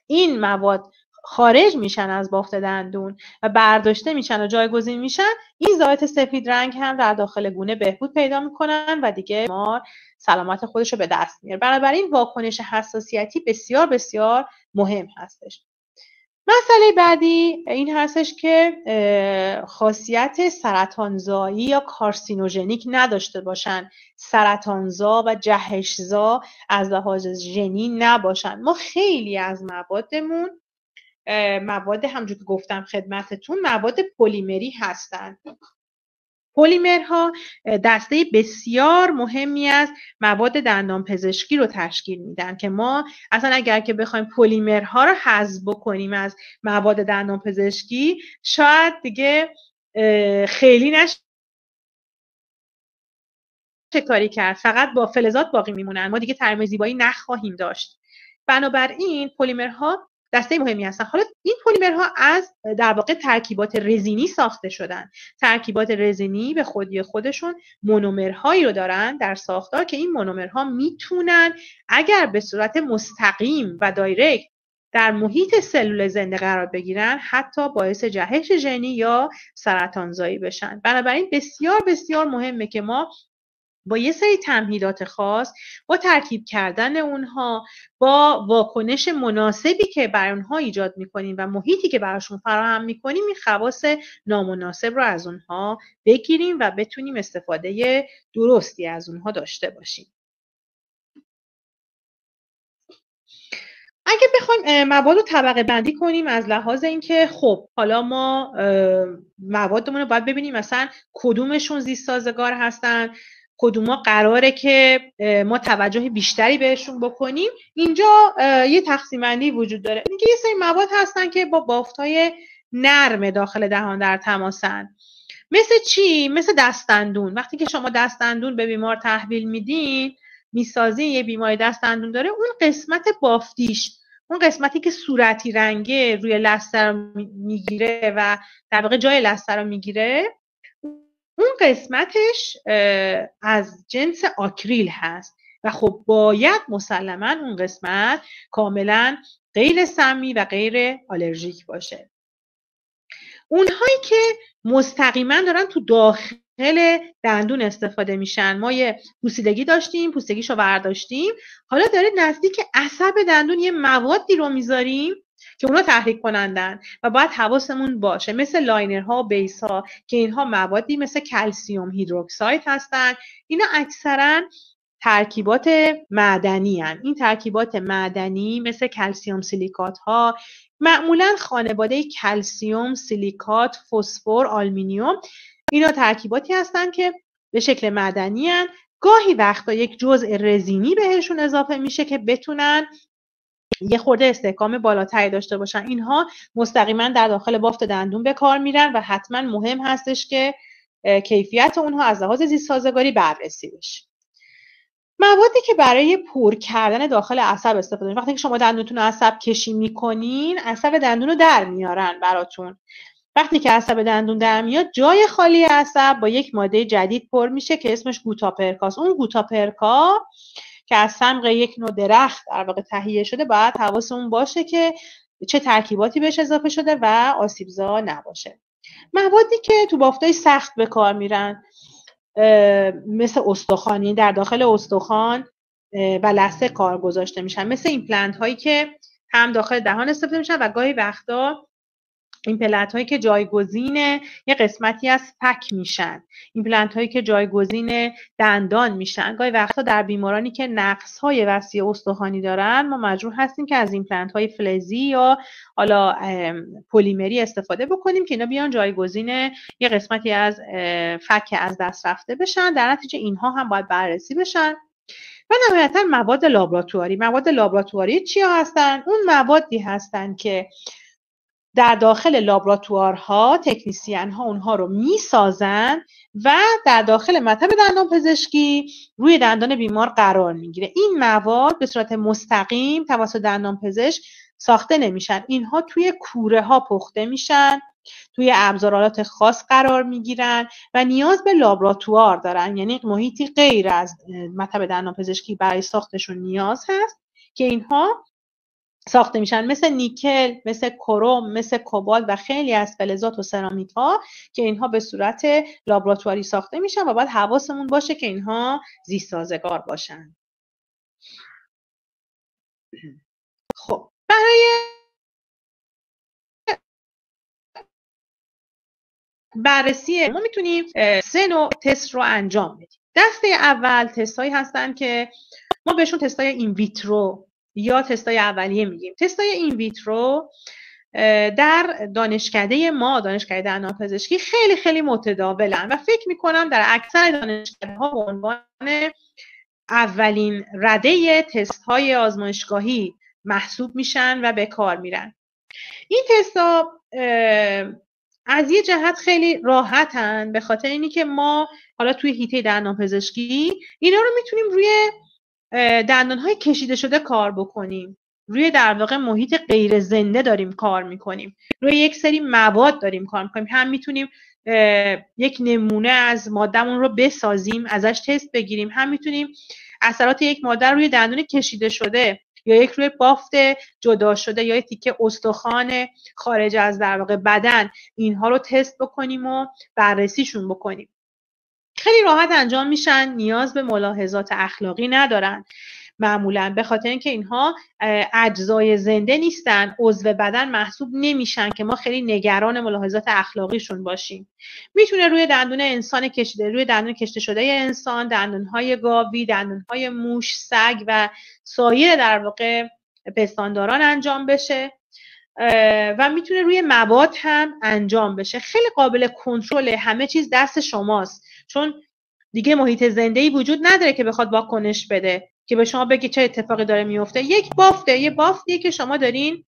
این مواد خارج میشن از بافت دندون و برداشته میشن و جایگزین میشن، این ضایعات سفید رنگ هم در داخل گونه بهبود پیدا میکنن و دیگه بیمار سلامت خودش رو به دست میاره. بنابراین واکنش حساسیتی بسیار بسیار مهم هستش. مسئله بعدی این هستش که خاصیت سرطانزایی یا کارسینوژنیک نداشته باشن، سرطانزا و جهشزا از لحاظ ژنی نباشن. ما خیلی از موادمون مواد همونجور که گفتم خدمتتون مواد پلیمری هستن. پلیمرها دسته بسیار مهمی از مواد دندان پزشکی رو تشکیل میدن که ما اصلا اگر که بخوایم پلیمرها رو حذف بکنیم از مواد دندان پزشکی شاید دیگه خیلی نشه کاری کرد، فقط با فلزات باقی میمونن، ما دیگه ترمیم زیبایی نخواهیم داشت. بنابراین پلیمرها دسته مهمی هستن. حالا این پلیمرها از در واقع ترکیبات رزینی ساخته شدن. ترکیبات رزینی به خودی خودشون مونومرهایی رو دارن در ساختار که این مونومرها میتونن اگر به صورت مستقیم و دایرکت در محیط سلول زنده قرار بگیرن حتی باعث جهش ژنی یا سرطانزایی بشن. بنابراین بسیار بسیار مهمه که ما با یه سری تمهیدات خاص، با ترکیب کردن اونها، با واکنش مناسبی که برای اونها ایجاد میکنیم و محیطی که براشون فراهم میکنیم، این خواص نامناسب رو از اونها بگیریم و بتونیم استفاده درستی از اونها داشته باشیم. اگه بخوایم مواد رو طبقه بندی کنیم از لحاظ اینکه خب حالا ما موادمون رو باید ببینیم مثلا کدومشون زیست سازگار هستن، کدوما قراره که ما توجه بیشتری بهشون بکنیم. اینجا یه تقسیم بندی وجود داره. اینکه یه سری مواد هستن که با بافت‌های نرم داخل دهان در تماسن. مثل چی؟ مثل دست‌دندون. وقتی که شما دست‌دندون به بیمار تحویل میدین، میسازین، یه بیماری دست‌دندون داره، اون قسمت بافتیش، اون قسمتی که صورتی رنگه روی لثه رو میگیره و در واقع جای لثه رو میگیره، اون قسمتش از جنس آکریل هست و خب باید مسلماً اون قسمت کاملاً غیر سمی و غیر آلرژیک باشه. اونهایی که مستقیما دارن تو داخل دندون استفاده میشن. ما یه پوسیدگی داشتیم، پوسیدگیشو برداشتیم، حالا داره نزدیک عصب دندون یه موادی رو میذاریم که اونا تحریک کنندن و باید حواسمون باشه، مثل لاینرها و بیس‌ها که اینها موادی مثل کلسیم هیدروکساید هستن. اینا اکثرا ترکیبات معدنی هستند. این ترکیبات معدنی مثل کلسیم سیلیکات ها، معمولا خانواده کلسیم، سیلیکات، فسفر، آلومینیوم، اینا ترکیباتی هستند که به شکل معدنی هستند. گاهی وقتا یک جزء رزینی بهشون اضافه میشه که بتونن یه خورده استحکام بالاتری داشته باشن. اینها مستقیما در داخل بافت دندون به کار میرن و حتما مهم هستش که کیفیت اونها از لحاظ زیست سازگاری بررسی بشه. موادی که برای پر کردن داخل عصب استفاده میشه، وقتی که شما دندونتون رو عصب کشی میکنین، عصب دندون رو در میارن براتون. وقتی که عصب دندون در میاد، جای خالی عصب با یک ماده جدید پر میشه که اسمش گوتاپرکاست. اون گوتاپرکا که از صمغ یک نوع درخت در واقع تهیه شده، باید حواسمون باشه که چه ترکیباتی بهش اضافه شده و آسیبزا نباشه. موادی که تو بافتای سخت به کار میرن مثل استخوانی، در داخل استخوان و لثه کار گذاشته میشن، مثل ایمپلنت هایی که هم داخل دهان استفاده میشن و گاهی وقتا ایمپلنت هایی که جایگزین یه قسمتی از فک میشن، ایمپلنت هایی که جایگزین دندان میشن. گاهی وقتا در بیمارانی که نقص های وسیع استخوانی دارن، ما مجبور هستیم که از ایمپلنت های فلزی یا حالا پلیمری استفاده بکنیم که اینا بیان جایگزین یه قسمتی از فک از دست رفته بشن. در نتیجه اینها هم باید بررسی بشن. و نهایتا مواد لابراتواری. مواد لابراتواری چیا هستن؟ اون موادی هستن که در داخل لابراتوارها تکنیسین ها اونها رو میسازن و در داخل مطب دندان پزشکی روی دندان بیمار قرار میگیره. این مواد به صورت مستقیم توسط دندان پزشک ساخته نمیشن، اینها توی کوره ها پخته میشن، توی ابزارالات خاص قرار میگیرن و نیاز به لابراتوار دارن، یعنی محیطی غیر از مطب دندان پزشکی برای ساختشون نیاز هست که اینها ساخته میشن، مثل نیکل، مثل کروم، مثل کوبالت و خیلی از فلزات و سرامیک ها که اینها به صورت لابراتواری ساخته میشن و باید حواسمون باشه که اینها زیست سازگار باشن. خب برای بررسی ما میتونیم 3 نوع تست رو انجام بدیم. دسته اول تستایی هستن که ما بهشون تستای این ویترو یا تستای اولیه میگیم. تستای این ویترو در دانشکده ما، دانشکده دندان پزشکی، خیلی خیلی متداولن و فکر میکنم در اکثر دانشکده ها به عنوان اولین رده تست های آزمایشگاهی محسوب میشن و به کار میرن. این تستا از یه جهت خیلی راحتن، به خاطر اینی که ما حالا توی حیطه دندان پزشکی اینا رو میتونیم روی دندان‌های کشیده شده کار بکنیم، روی در واقع محیط غیر زنده داریم کار میکنیم، روی یک سری مواد داریم کار میکنیم. هم میتونیم یک نمونه از مادهمون رو بسازیم، ازش تست بگیریم، هم میتونیم اثرات یک ماده روی دندون کشیده شده یا یک روی بافت جدا شده یا یک تیکه استخوان خارج از در واقع بدن، اینها رو تست بکنیم و بررسیشون بکنیم. خیلی راحت انجام میشن، نیاز به ملاحظات اخلاقی ندارن معمولا، به خاطر اینکه اینها اجزای زنده نیستن، عضو بدن محسوب نمیشن که ما خیلی نگران ملاحظات اخلاقیشون باشیم. میتونه روی دندون انسان کشیده، روی دندون کشته شده انسان، دندونهای گاوی، دندونهای موش، سگ و سایر در واقع پستانداران انجام بشه و میتونه روی مواد هم انجام بشه. خیلی قابل کنترل، همه چیز دست شماست، چون دیگه محیط زنده‌ای وجود نداره که بخواد واکنش بده که به شما بگه چه اتفاقی داره میفته. یک بافته، یه بافتیه که شما دارین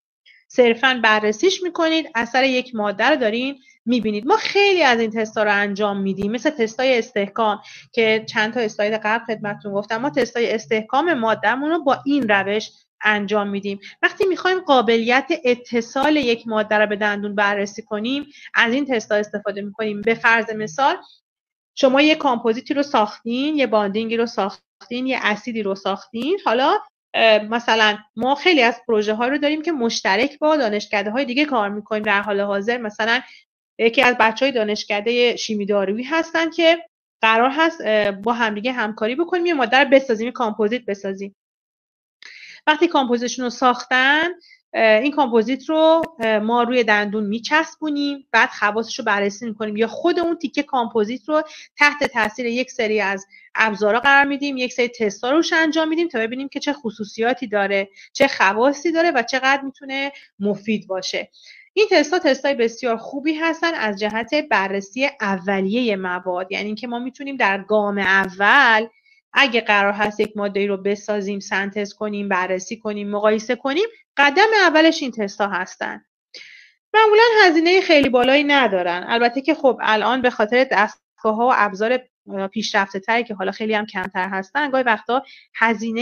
صرفاً بررسیش میکنید، اثر یک ماده رو دارین میبینید. ما خیلی از این تستا رو انجام میدیم، مثل تستای استحکام که چند تا اسلاید قبل خدمتتون گفتم. ما تستای استحکام مادهمون رو با این روش انجام میدیم. وقتی میخوایم قابلیت اتصال یک ماده رو به دندون بررسی کنیم، از این تستا استفاده میکنیم. به فرض مثال شما یه کامپوزیتی رو ساختین، یه باندینگی رو ساختین، یه اسیدی رو ساختین. حالا مثلا ما خیلی از پروژه ها رو داریم که مشترک با دانشکده های دیگه کار میکنیم در حال حاضر. مثلا یکی از بچهای دانشکده شیمی دارویی هستن که قرار هست با همدیگه همکاری بکنیم یه ماده رو بسازیم، کامپوزیت بسازیم. وقتی کامپوزیشن رو ساختن، این کامپوزیت رو ما روی دندون میچسبونیم، بعد خواصش رو بررسی میکنیم یا خود اون تیکه کامپوزیت رو تحت تاثیر یک سری از ابزارا قرار میدیم، یک سری تستا روش انجام میدیم تا ببینیم که چه خصوصیاتی داره، چه خواصی داره و چقدر میتونه مفید باشه. این تستای بسیار خوبی هستن از جهت بررسی اولیه مواد، یعنی اینکه ما میتونیم در گام اول اگه قرار هست یک ماده‌ای رو بسازیم، سنتز کنیم، بررسی کنیم، مقایسه کنیم، قدم اولش این تستا هستن. معمولا هزینه خیلی بالایی ندارن. البته که خب الان به خاطر دستگاه‌ها و ابزار پیشرفته تری که حالا خیلی هم کمتر هستن، گاهی وقتا هزینه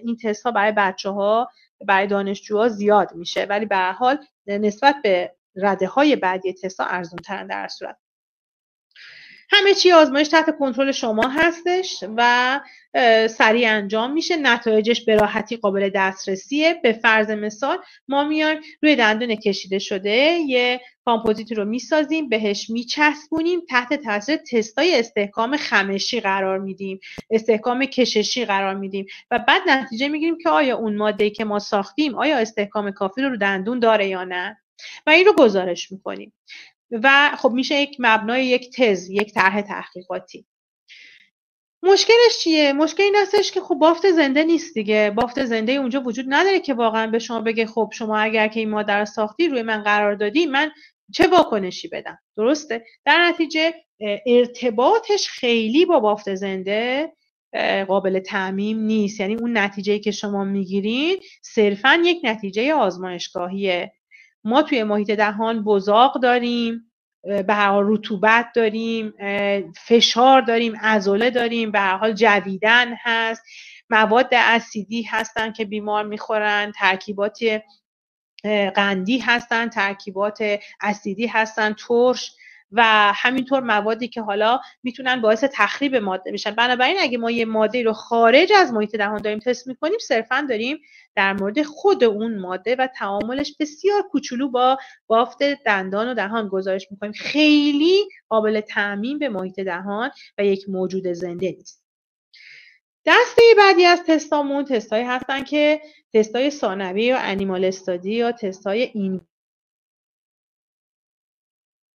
این تست‌ها برای بچه‌ها، برای دانشجوها زیاد میشه، ولی به هر حال نسبت به رده‌های بعدی تست‌ها ارزان‌ترن در صورت. همه چی آزمایش تحت کنترل شما هستش و سریع انجام میشه، نتایجش به راحتی قابل دسترسیه. به فرض مثال ما میایم روی دندون کشیده شده یه کامپوزیت رو میسازیم، بهش میچسبونیم، تحت تاثیر تستای استحکام خمشی قرار میدیم، استحکام کششی قرار میدیم و بعد نتیجه میگیریم که آیا اون ماده‌ای که ما ساختیم آیا استحکام کافی رو دندون داره یا نه و این رو گزارش میکنیم و خب میشه یک مبنای یک تز، یک طرح تحقیقاتی. مشکلش چیه؟ مشکل این هستش که خب بافت زنده نیست دیگه. بافت زنده اونجا وجود نداره که واقعا به شما بگه خب شما اگر که این ماده رو ساختی روی من قرار دادی من چه واکنشی بدم. درسته؟ در نتیجه ارتباطش خیلی با بافت زنده قابل تعمیم نیست. یعنی اون نتیجه‌ای که شما میگیرین صرفاً یک نتیجه آزمایشگاهیه. ما توی محیط دهان بزاق داریم، به هر حال رطوبت داریم، فشار داریم، عضله داریم، به هر حال جویدن هست، مواد اسیدی هستن که بیمار میخورن، ترکیبات قندی هستن، ترکیبات اسیدی هستن، ترش و همینطور موادی که حالا میتونن باعث تخریب ماده بشن. بنابراین اگه ما یه ماده رو خارج از محیط دهان داریم تست میکنیم، صرفا داریم در مورد خود اون ماده و تعاملش بسیار کوچولو با بافت دندان و دهان گزارش میکنیم. خیلی قابل تعمیم به محیط دهان و یک موجود زنده نیست. دسته بعدی از تستامون تستایی هستن که تستای ثانوی یا انیمال استادی یا تستای این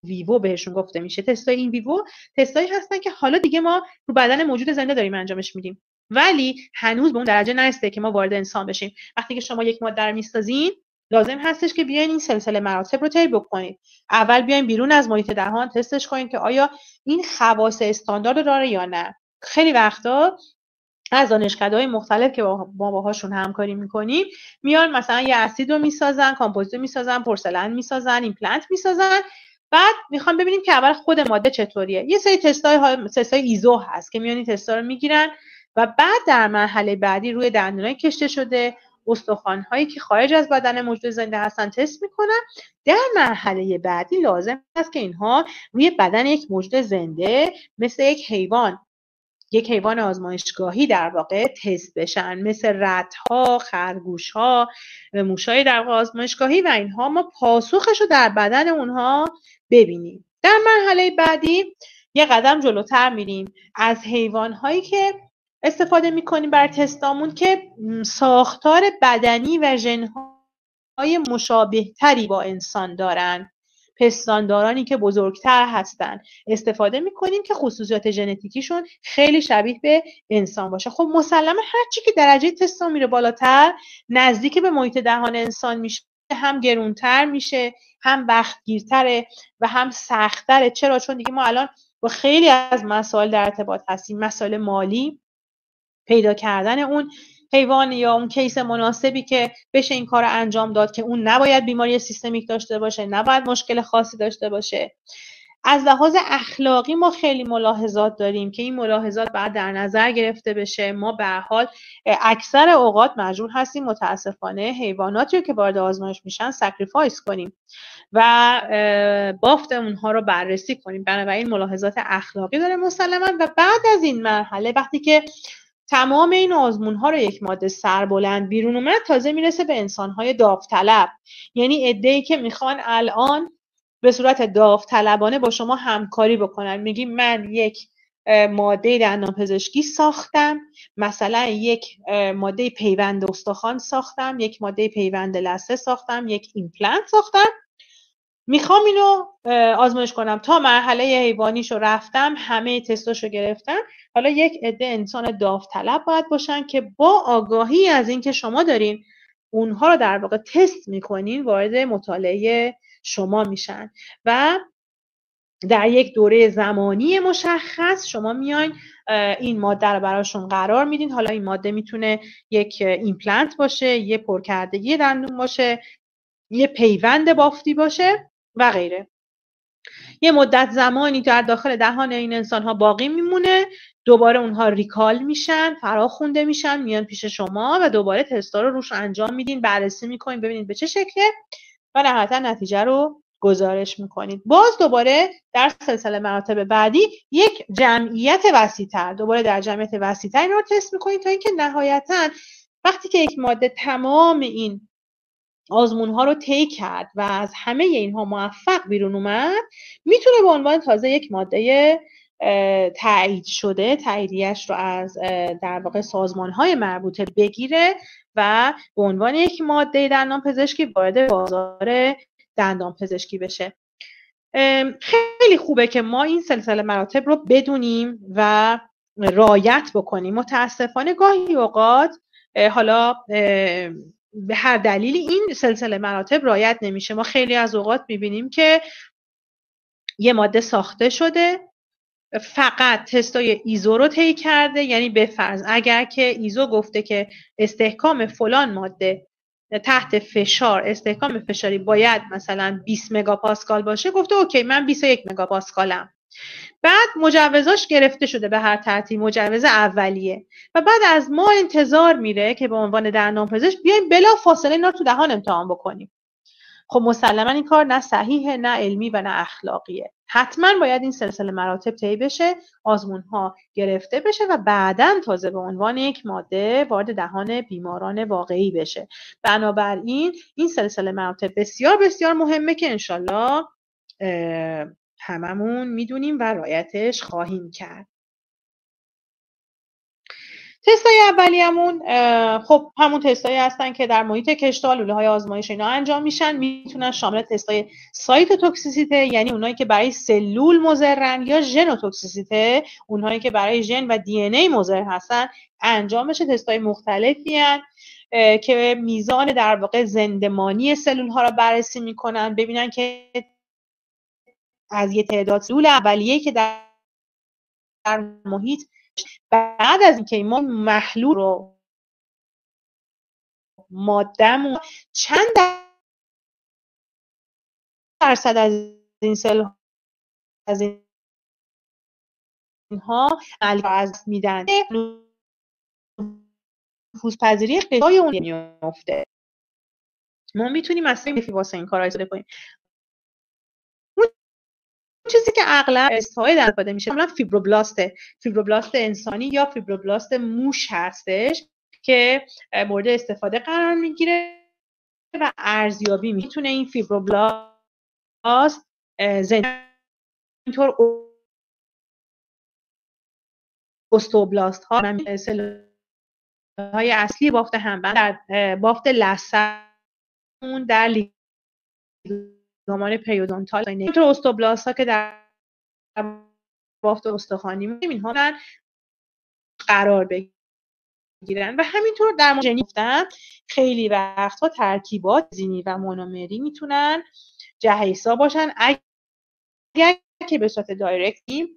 ویوو بهشون گفته میشه. تستای این ویوو تستایی هستن که حالا دیگه ما رو بدن موجود زنده داریم انجامش میدیم، ولی هنوز به اون درجه نرسیده که ما وارد انسان بشیم. وقتی که شما یک ماده رو میسازین لازم هستش که بیاین این سلسله مراتب رو طی بکنید. اول بیاین بیرون از محیط دهان تستش کنین که آیا این خواص استاندارد داره یا نه. خیلی وقتا از دانشکده‌های مختلف که ما باهاشون همکاری میکنیم میان مثلا یه اسید رو میسازن، کامپوزیت میسازن، پورسلن میسازن، ایمپلنت میسازن، بعد میخوام ببینیم که اول خود ماده چطوریه. یه سری تستای ایزو هست که میان این تستا رو میگیرن و بعد در مرحله بعدی روی دندونای کشته شده، استخوان‌هایی که خارج از بدن موجود زنده هستن تست میکنن. در مرحله بعدی لازم است که اینها روی بدن یک موجود زنده مثل یک حیوان آزمایشگاهی در واقع تست بشن، مثل رت‌ها، خرگوش‌ها، موش‌های در واقع آزمایشگاهی و اینها ما پاسخش رو در بدن اونها ببینیم. در مرحله بعدی یه قدم جلوتر میریم، از حیوان‌هایی که استفاده می‌کنیم برای تستامون که ساختار بدنی و ژن‌های مشابه‌تری با انسان دارن، پستاندارانی که بزرگتر هستن استفاده میکنیم که خصوصیات ژنتیکیشون خیلی شبیه به انسان باشه. خب مسلمه هرچی که درجه تستا میره بالاتر نزدیک به محیط دهان انسان میشه، هم گرونتر میشه، هم وقتگیرتره و هم سخت‌تره. چرا؟ چون دیگه ما الان با خیلی از مسائل در ارتباط هستیم، مسائل مالی، پیدا کردن اون حیوان یا اون کیس مناسبی که بشه این کار رو انجام داد که اون نباید بیماری سیستمیک داشته باشه، نباید مشکل خاصی داشته باشه. از لحاظ اخلاقی ما خیلی ملاحظات داریم که این ملاحظات باید در نظر گرفته بشه. ما به هر حال اکثر اوقات مجبور هستیم متاسفانه حیواناتی رو که وارد آزمایش میشن سکریفایس کنیم و بافت اونها رو بررسی کنیم. بنابراین ملاحظات اخلاقی داره مسلماً. و بعد از این مرحله وقتی که تمام این آزمون‌ها رو یک ماده سربلند بیرون اومد، تازه میرسه به انسان‌های داوطلب، یعنی عده‌ای که میخوان الان به صورت داوطلبانه با شما همکاری بکنن. میگیم من یک ماده دندانپزشکی ساختم، مثلا یک ماده پیوند استخوان ساختم، یک ماده پیوند لثه ساختم، یک ایمپلنت ساختم، میخوام اینو آزمایش کنم، تا مرحله حیوانیشو رفتم، همه تستاشو گرفتم، حالا یک عده انسان داوطلب باید باشن که با آگاهی از اینکه شما دارین اونها رو در واقع تست میکنین وارد مطالعه شما میشن و در یک دوره زمانی مشخص شما میاین این ماده رو براشون قرار میدین. حالا این ماده میتونه یک ایمپلنت باشه، یه پرکردگی دندون باشه، یه پیوند بافتی باشه و غیره. یه مدت زمانی در داخل دهان این انسان ها باقی میمونه، دوباره اونها ریکال میشن، فراخونده میشن، میان پیش شما و دوباره تستا رو روش انجام میدین، بررسی میکنین ببینید به چه شکله و نهایتا نتیجه رو گزارش میکنید. باز دوباره در سلسله مراتب بعدی یک جمعیت وسیع‌تر، دوباره در جمعیت وسیع‌تر این رو تست میکنید تا اینکه نهایتا وقتی که یک ماده تمام این آزمون ها رو طی کرد و از همه اینها موفق بیرون اومد، میتونه به عنوان تازه یک ماده تایید شده تاییدیش رو از در واقع سازمان های مربوطه بگیره و به عنوان یک ماده دندانپزشکی وارد بازار دندانپزشکی بشه. خیلی خوبه که ما این سلسله مراتب رو بدونیم و رعایت بکنیم. متاسفانه گاهی اوقات حالا به هر دلیلی این سلسله مراتب رعایت نمیشه. ما خیلی از اوقات میبینیم که یه ماده ساخته شده، فقط تستای ایزو رو طی کرده، یعنی به فرض اگر که ایزو گفته که استحکام فلان ماده تحت فشار، استحکام فشاری باید مثلا 20 مگاپاسکال باشه، گفته اوکی من 21 مگاپاسکالم. بعد مجوزاش گرفته شده به هر ترتیب، مجوز اولیه، و بعد از ما انتظار میره که به عنوان دندانپزشک بیایم بلا فاصله اینا رو تو دهان امتحان بکنیم. خب مسلما این کار نه صحیحه، نه علمی و نه اخلاقیه. حتما باید این سلسله مراتب طی بشه، آزمون ها گرفته بشه و بعداً تازه به عنوان یک ماده وارد دهان بیماران واقعی بشه. بنابراین این سلسله مراتب بسیار بسیار مهمه که انشالله هممون میدونیم و رعایتش خواهیم کرد. تستای اولیه‌مون خب همون تستایی هستن که در محیط کشتال لوله‌های آزمایش اینا انجام میشن. میتونن شامل تستای سایتوتوکسیسیته، یعنی اونایی که برای سلول مضرن، یا ژنوتوکسیسیته، اونهایی که برای ژن و دی ان ای مضر هستن انجام بشه. تستای مختلفی هستن که میزان در واقع زندمانی سلول ها رو بررسی میکنن، ببینن که از یه تعداد سلول اولیه‌ای که در محیط، بعد از اینکه ما محلول رو مادهمون چند درصد از این سل از اینها از میدن، نفوذپذیری غذای اون میفته. ما میتونیم اصلا واسه این کارا استفاده کنیم. اون چیزی که اغلب استفاده استفاده میشه مثلا فیبروبلاست انسانی یا فیبروبلاست موش هستش که مورد استفاده قرار میگیره و ارزیابی میتونه این فیبروبلاست اینطور اوستوبلاست ها های اصلی بافت همبند در بافت لثه در لیگامان پریودونتال، اینطور اوستوبلاست ها که در بافت استخوانی اینها قرار بگیرن و همینطور در مورد گفتن خیلی وقتها ترکیبات زینی و مونومری میتونن جهیزا باشن اگر که به صورت دایرکتی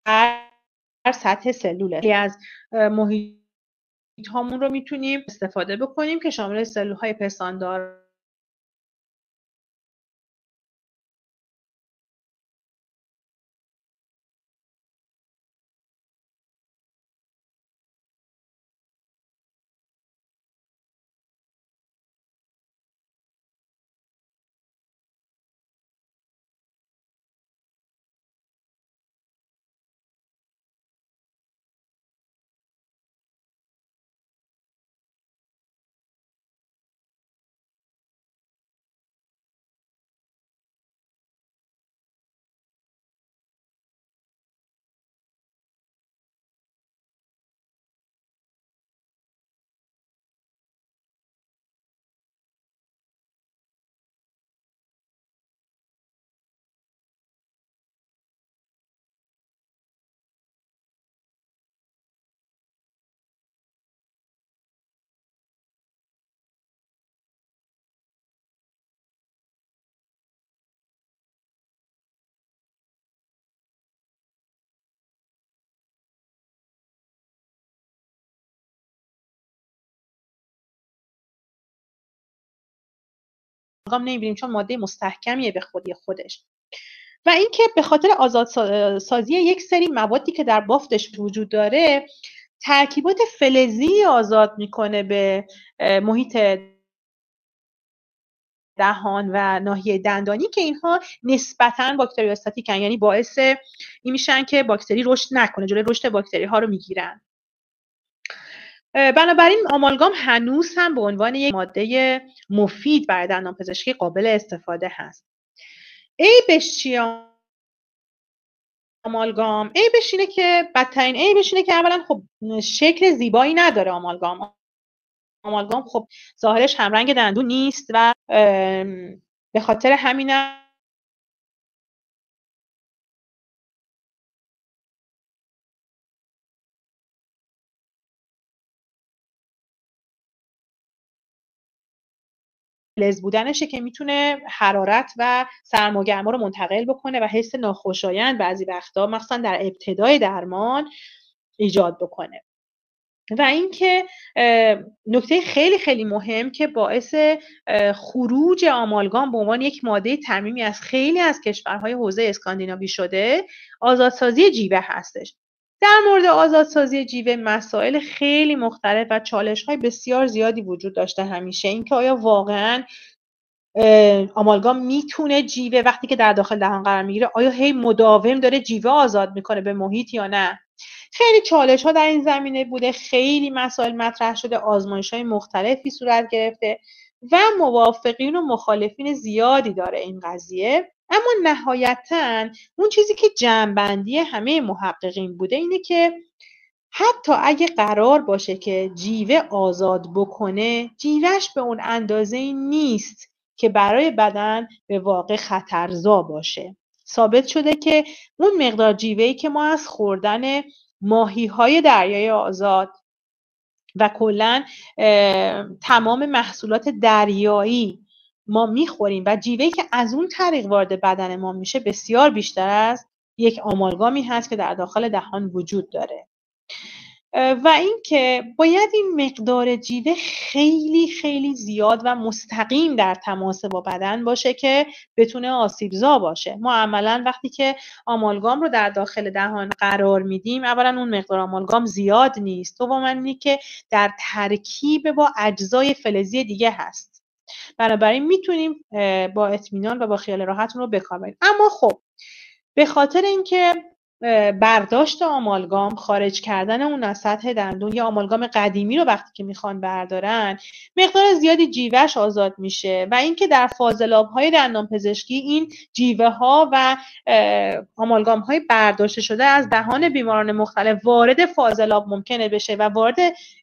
در سطح سلوله. از محیط هامون رو میتونیم استفاده بکنیم که شامل سلول های پستاندار نمیبینیم چون ماده مستحکمیه به خودی خودش. و اینکه به خاطر آزادسازی یک سری موادی که در بافتش وجود داره ترکیبات فلزی آزاد میکنه به محیط دهان و ناحیه دندانی که اینها نسبتاً باکتریوستاتیکن، یعنی باعث این میشن که باکتری رشد نکنه، جلوی رشد باکتری ها رو میگیرن. بنابراین آمالگام هنوز هم به عنوان یک ماده مفید برای دندانپزشکی قابل استفاده هست. عیبش چیه آمالگام؟ عیبش اینه که بدترین عیبش اینه که اولا خب شکل زیبایی نداره. آمالگام خب ظاهرش همرنگ دندون نیست و به خاطر همینم فلز بودنشه که میتونه حرارت و سرماگرما رو منتقل بکنه و حس ناخوشایند بعضی وقتا مثلا در ابتدای درمان ایجاد بکنه. و اینکه نکته خیلی خیلی مهم که باعث خروج آمالگام به عنوان یک ماده ترمیمی از خیلی از کشورهای حوزه اسکاندیناوی شده آزادسازی جیوه هستش. در مورد آزادسازی جیوه مسائل خیلی مختلف و چالش‌های بسیار زیادی وجود داشته همیشه. اینکه آیا واقعاً آمالگام میتونه جیوه وقتی که در داخل دهان قرار میگیره آیا هی مداوم داره جیوه آزاد میکنه به محیط یا نه؟ خیلی چالش ها در این زمینه بوده، خیلی مسائل مطرح شده، آزمایش های مختلفی صورت گرفته و موافقین و مخالفین زیادی داره این قضیه. اما نهایتاً اون چیزی که جمع‌بندی همه محققین بوده اینه که حتی اگه قرار باشه که جیوه آزاد بکنه، جیوهش به اون اندازه نیست که برای بدن به واقع خطرزا باشه. ثابت شده که اون مقدار جیوه‌ای که ما از خوردن ماهی‌های دریای آزاد و کلاً تمام محصولات دریایی ما میخوریم و جیوه‌ای که از اون طریق وارد بدن ما میشه بسیار بیشتر از یک آمالگامی هست که در داخل دهان وجود داره. و اینکه باید این مقدار جیوه خیلی خیلی زیاد و مستقیم در تماس با بدن باشه که بتونه آسیبزا باشه. ما عملاً وقتی که آمالگام رو در داخل دهان قرار میدیم، اولا اون مقدار آمالگام زیاد نیست، دوما اینه که در ترکیب با اجزای فلزی دیگه هست. بنابراین میتونیم با اطمینان و با خیال راحت رو بکار ببریم. اما خب به خاطر اینکه برداشت آمالگام، خارج کردن اون از سطح دندون یا آمالگام قدیمی رو وقتی که میخوان بردارن مقدار زیادی جیوهش آزاد میشه و اینکه در فاضلاب‌های دندانپزشکی این جیوه ها و آمالگام های برداشته شده از دهان بیماران مختلف وارد فاضلاب ممکنه بشه و وارد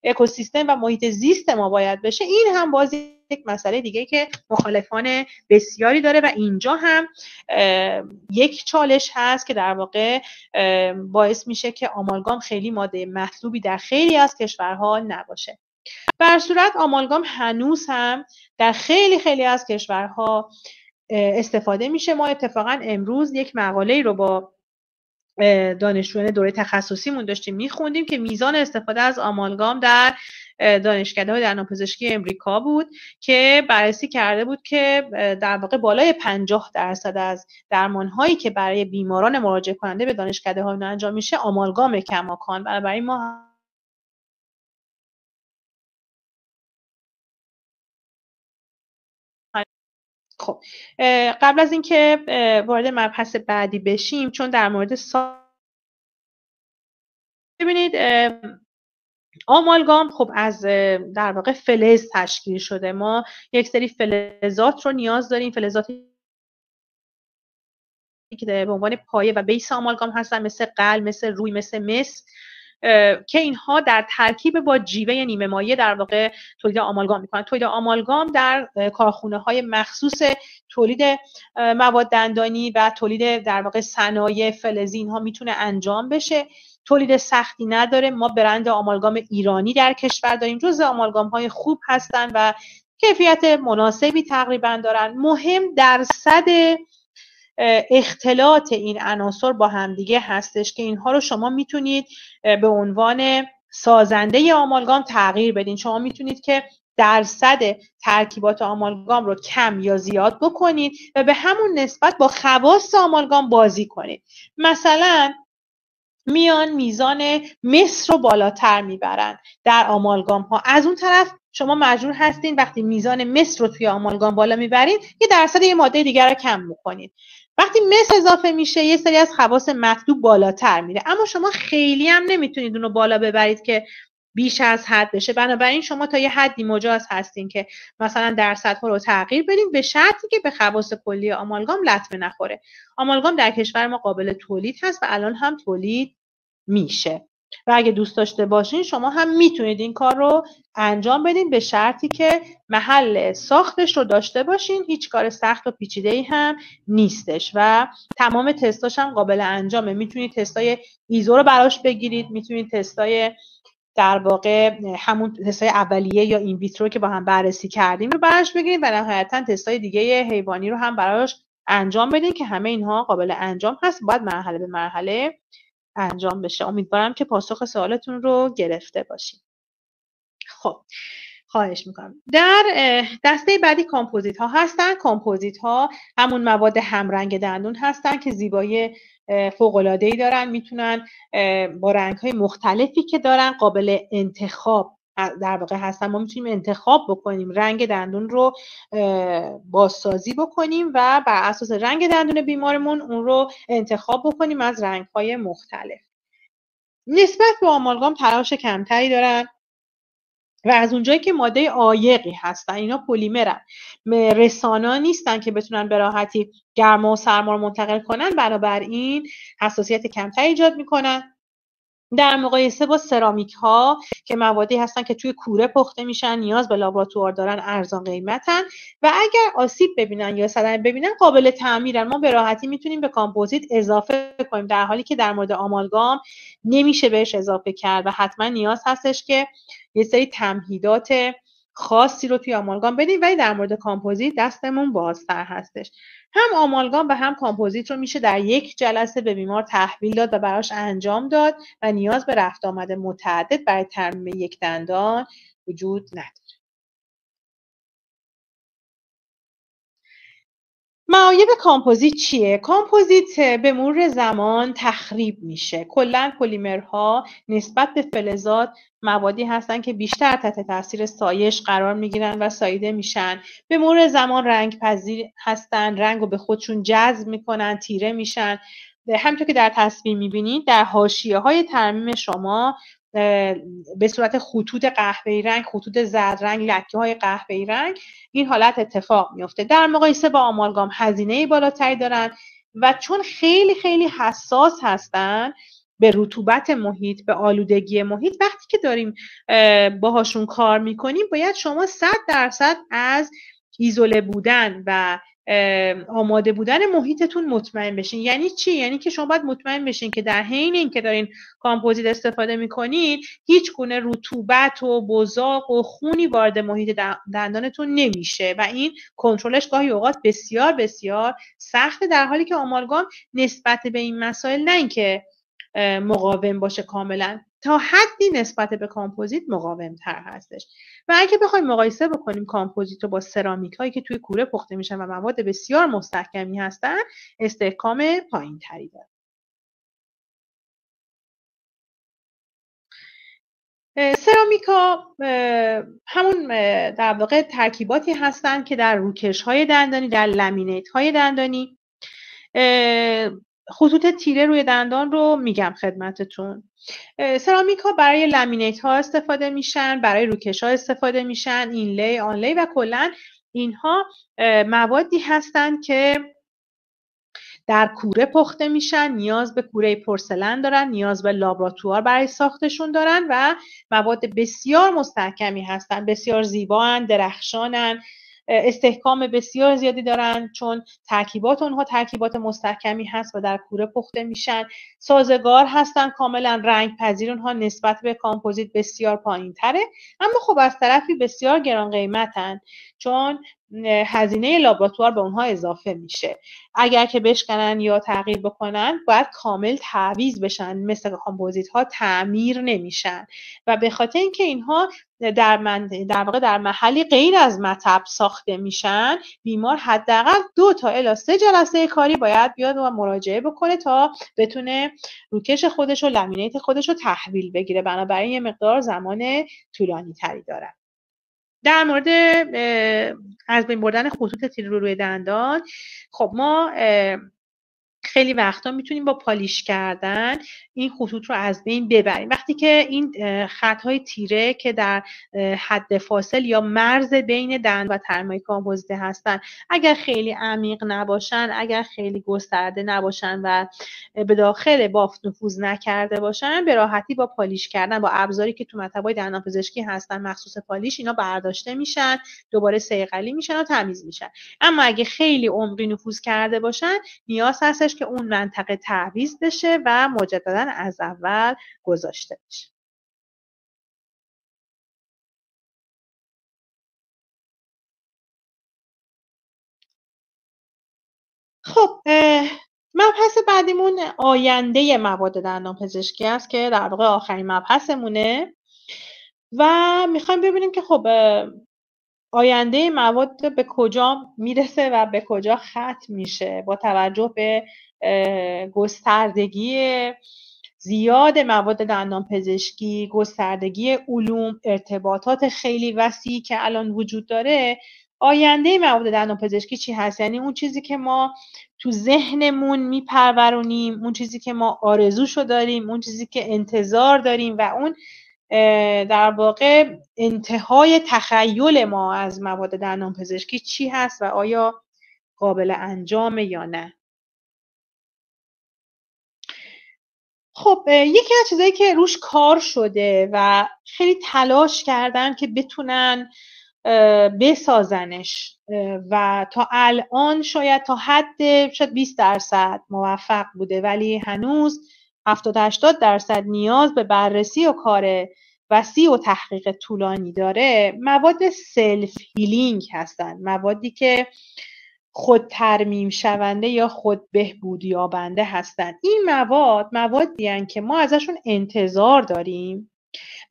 اکوسیستم و محیط زیست ما باید بشه. این هم باز یک مسئله دیگه که مخالفان بسیاری داره و اینجا هم یک چالش هست که در واقع باعث میشه که آمالگام خیلی ماده مطلوبی در خیلی از کشورها نباشه. بر صورت آمالگام هنوز هم در خیلی خیلی از کشورها استفاده میشه. ما اتفاقا امروز یک مقاله رو با دانشجویان دوره تخصصیمون داشتیم میخوندیم که میزان استفاده از آمالگام در دانشکده‌های دندانپزشکی امریکا بود که بررسی کرده بود که در واقع بالای 50% از درمان‌هایی که برای بیماران مراجعه کننده به دانشکده‌ها انجام میشه آمالگام کماکان. بنابراین ما خب قبل از اینکه وارد مبحث بعدی بشیم، چون در مورد ببینید آمالگام خب از در واقع فلز تشکیل شده. ما یک سری فلزات رو نیاز داریم، فلزاتی که به عنوان پایه و بیس آمالگام هستن، مثل قلب، مثل روی، مثل مس، که اینها در ترکیب با جیوه نیمه مایع در واقع تولید آمالگام میکنن. تولید آمالگام در کارخونه های مخصوص تولید مواد دندانی و تولید در واقع صنایع فلزی اینها میتونه انجام بشه. تولید سختی نداره. ما برند آمالگام ایرانی در کشور داریم، جزء آمالگام های خوب هستن و کیفیت مناسبی تقریبا دارن. مهم درصد اختلاط این عناصر با همدیگه هستش که اینها رو شما میتونید به عنوان سازنده آمالگام تغییر بدین. شما میتونید که درصد ترکیبات آمالگام رو کم یا زیاد بکنید و به همون نسبت با خواص آمالگام بازی کنید. مثلا میان میزان مس رو بالاتر میبرن در آمالگام ها، از اون طرف شما مجبور هستین وقتی میزان مس رو توی آمالگام بالا میبرید یه درصد یه ماده دیگر رو کم میکنید. وقتی مس اضافه میشه یه سری از خواص مطلوب بالاتر میره، اما شما خیلی هم نمیتونید اون رو بالا ببرید که بیش از حد بشه. بنابراین شما تا یه حدی مجاز هستین که مثلا درصدها رو تغییر بدین به شرطی که به خواص کلی آمالگام لطمه نخوره. آمالگام در کشور ما قابل تولید هست و الان هم تولید میشه و اگه دوست داشته باشین شما هم میتونید این کار رو انجام بدین به شرطی که محل ساختش رو داشته باشین. هیچ کار سخت و پیچیده‌ای هم نیستش و تمام تستاش هم قابل انجامه. میتونید تستای ایزو رو براش بگیرید، میتونید تستای در واقع همون تستای اولیه یا این ویترو که با هم بررسی کردیم رو براش بگیرید و نهایتا تستای دیگه حیوانی رو هم براش انجام بدین که همه اینها قابل انجام هست. باید مرحله به مرحله انجام بشه. امیدوارم که پاسخ سوالتون رو گرفته باشید. خب خواهش میکنم. در دسته بعدی کامپوزیت ها هستن. کامپوزیت ها همون مواد همرنگ دندون هستن که زیبایی فوق‌العاده‌ای دارن، میتونن با رنگ‌های مختلفی که دارن قابل انتخاب در واقع هستن. ما میتونیم انتخاب بکنیم رنگ دندون رو بازسازی بکنیم و بر اساس رنگ دندون بیمارمون اون رو انتخاب بکنیم از رنگ‌های مختلف. نسبت به آمالگام تراش کمتری دارن و از اونجایی که ماده عایقی هستن، اینا پلیمرن، رسانا نیستن که بتونن به راحتی گرما و سرما رو منتقل کنن، بنابراین حساسیت کمتری ایجاد میکنن در مقایسه با سرامیک ها که موادی هستن که توی کوره پخته میشن، نیاز به لابراتوار دارن، ارزان قیمتن و اگر آسیب ببینن یا صدمه ببینن قابل تعمیرن. ما به راحتی میتونیم به کامپوزیت اضافه کنیم، در حالی که در مورد آمالگام نمیشه بهش اضافه کرد و حتما نیاز هستش که یه سری تمهیدات خاصی رو توی آمالگام بدیم، ولی در مورد کامپوزیت دستمون بازتر هستش. هم آمالگام و هم کامپوزیت رو میشه در یک جلسه به بیمار تحویل داد و براش انجام داد و نیاز به رفت آمد متعدد برای ترمیم یک دندان وجود نداره. معایب کامپوزیت چیه؟ کامپوزیت به مرور زمان تخریب میشه. کلاً پلیمرها نسبت به فلزات موادی هستن که بیشتر تحت تاثیر سایش قرار میگیرن و ساییده میشن. به مرور زمان رنگ پذیر هستن، رنگ رو به خودشون جذب میکنن، تیره میشن. همونطور که در تصویر میبینید در حاشیه‌های ترمیم شما به صورت خطوط قهوه‌ای رنگ، خطوط زرد رنگ، لکه‌های قهوه‌ای رنگ این حالت اتفاق میفته. در مقایسه با آمالگام هزینه بالاتری دارن و چون خیلی خیلی حساس هستن به رطوبت محیط، به آلودگی محیط، وقتی که داریم باهاشون کار میکنیم باید شما 100% از ایزوله بودن و آماده بودن محیطتون مطمئن بشین. یعنی چی؟ یعنی که شما باید مطمئن بشین که در حین اینکه دارین کامپوزیت استفاده میکنین هیچ گونه رطوبت و بزاق و خونی وارد محیط دندانتون نمیشه و این کنترلش گاهی اوقات بسیار بسیار سخته، در حالی که آمالگام نسبت به این مسائل نه اینکه مقاوم باشه کاملا، تا حدی نسبت به کامپوزیت مقاوم تر هستش. و اگه بخوایم مقایسه بکنیم کامپوزیت رو با سرامیک هایی که توی کوره پخته میشن و مواد بسیار مستحکمی هستن، استحکام پایین تری داره. سرامیکا همون در واقع ترکیباتی هستن که در روکش های دندانی، در لامینیت های دندانی، خطوط تیره روی دندان رو میگم خدمتتون. سرامیک ها برای لامینیت ها استفاده میشن، برای روکش ها استفاده میشن، اینلی، آنلی و کلا اینها موادی هستن که در کوره پخته میشن، نیاز به کوره پورسلن دارن، نیاز به لابراتوار برای ساختشون دارن و مواد بسیار مستحکمی هستن، بسیار زیبان، درخشانن، استحکام بسیار زیادی دارن چون ترکیبات اونها ترکیبات مستحکمی هست و در کوره پخته میشن. سازگار هستن، کاملا رنگ پذیر، اونها نسبت به کامپوزیت بسیار پایین تره، اما خب از طرفی بسیار گران قیمتن چون هزینه لابراتوار به اونها اضافه میشه. اگر که بشکنن یا تغییر بکنن باید کامل تعویض بشن، مثل کامپوزیت ها تعمیر نمیشن و به خاطر اینکه اینها در واقع در محلی غیر از مطب ساخته میشن، بیمار حداقل 2 تا 3 جلسه کاری باید بیاد و مراجعه بکنه تا بتونه روکش خودش و لامینیت خودش رو تحویل بگیره، بنابراین یه مقدار زمان طولانی تری داره. در مورد از بین بردن خطوط تیره روی دندان، خب ما خیلی وقتا میتونیم با پالیش کردن این خطوط رو از بین ببریم. وقتی که این خطهای تیره که در حد فاصل یا مرز بین دندان و ترمای کامپوزیت هستن، اگر خیلی عمیق نباشن، اگر خیلی گسترده نباشن و به داخل بافت نفوذ نکرده باشن، به راحتی با پالیش کردن با ابزاری که تو مطب‌های دندانپزشکی هستن مخصوص پالیش، اینا برداشته میشن، دوباره صیقلی میشن و تمیز میشن. اما اگه خیلی عمقی نفوذ کرده باشن، نیاز هستش که اون منطقه تعویض بشه و مجددا از اول گذاشته بشه. خب مبحث بعدیمون آینده مواد دندانپزشکی است که در واقع آخرین مبحثمونه و میخوایم ببینیم که خب آینده مواد به کجا میرسه و به کجا ختم میشه با توجه به گستردگی زیاد مواد دندانپزشکی، گستردگی علوم، ارتباطات خیلی وسیعی که الان وجود داره. آینده مواد دندانپزشکی چی هست؟ یعنی اون چیزی که ما تو ذهنمون میپرورونیم، اون چیزی که ما آرزوشو داریم، اون چیزی که انتظار داریم و اون در واقع انتهای تخیل ما از مواد دندانپزشکی چی هست و آیا قابل انجامه یا نه. خب یکی از چیزایی که روش کار شده و خیلی تلاش کردن که بتونن بسازنش و تا الان شاید تا حد 20% موفق بوده، ولی هنوز 70-80% نیاز به بررسی و کار وسیع و تحقیق طولانی داره. مواد سلف هیلینگ هستن، موادی که خود ترمیم شونده یا خود بهبود یابنده هستن. این موادی هستن که ما ازشون انتظار داریم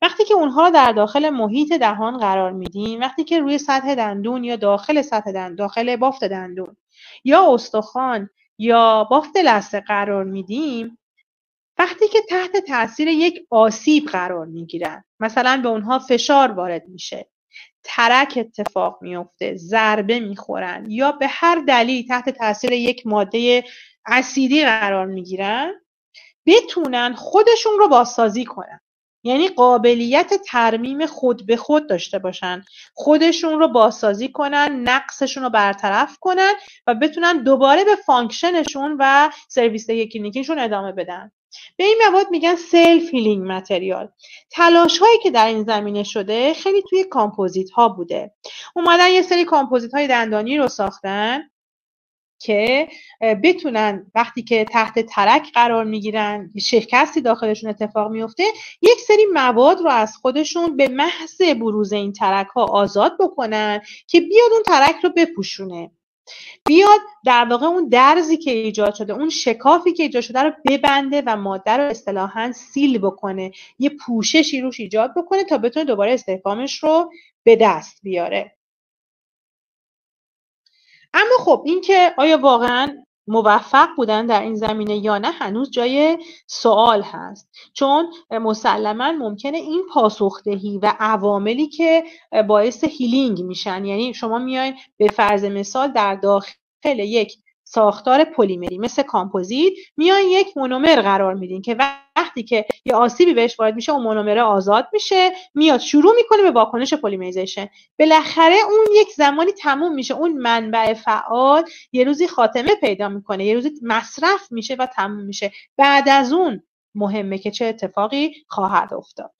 وقتی که اونها در داخل محیط دهان قرار میدیم، وقتی که روی سطح دندون یا داخل سطح دندون، داخل بافت دندون یا استخوان یا بافت لثه قرار میدیم، وقتی که تحت تاثیر یک آسیب قرار میگیرن، مثلا به اونها فشار وارد میشه، ترک اتفاق میفته، ضربه میخورن یا به هر دلیل تحت تاثیر یک ماده اسیدی قرار میگیرن، بتونن خودشون رو بازسازی کنن. یعنی قابلیت ترمیم خود به خود داشته باشن، خودشون رو بازسازی کنن، نقصشون رو برطرف کنن و بتونن دوباره به فانکشنشون و سرویس کلینیکیشون ادامه بدن. به این مواد میگن سلف هیلینگ متریال. تلاش هایی که در این زمینه شده خیلی توی کامپوزیت ها بوده. اومدن یه سری کامپوزیت های دندانی رو ساختن که بتونن وقتی که تحت ترک قرار میگیرن، شکستی داخلشون اتفاق میفته، یک سری مواد رو از خودشون به محض بروز این ترک ها آزاد بکنن که بیاد اون ترک رو بپوشونه، بیاد در واقع اون درزی که ایجاد شده، اون شکافی که ایجاد شده رو ببنده و ماده رو اصطلاحاً سیل بکنه، یه پوششی روش ایجاد بکنه تا بتونه دوباره استحکامش رو به دست بیاره. اما خب این که آیا واقعاً موفق بودن در این زمینه یا نه هنوز جای سوال هست، چون مسلماً ممکنه این پاسخدهی و عواملی که باعث هیلینگ میشن، یعنی شما میاین به فرض مثال در داخل یک ساختار پلیمری مثل کامپوزیت میان یک مونومر قرار میدین که وقتی که یه آسیبی بهش وارد میشه اون مونومر آزاد میشه، میاد شروع میکنه به واکنش پلیمریزیشن. بالاخره اون یک زمانی تموم میشه، اون منبع فعال یه روزی خاتمه پیدا میکنه، یه روزی مصرف میشه و تموم میشه. بعد از اون مهمه که چه اتفاقی خواهد افتاد.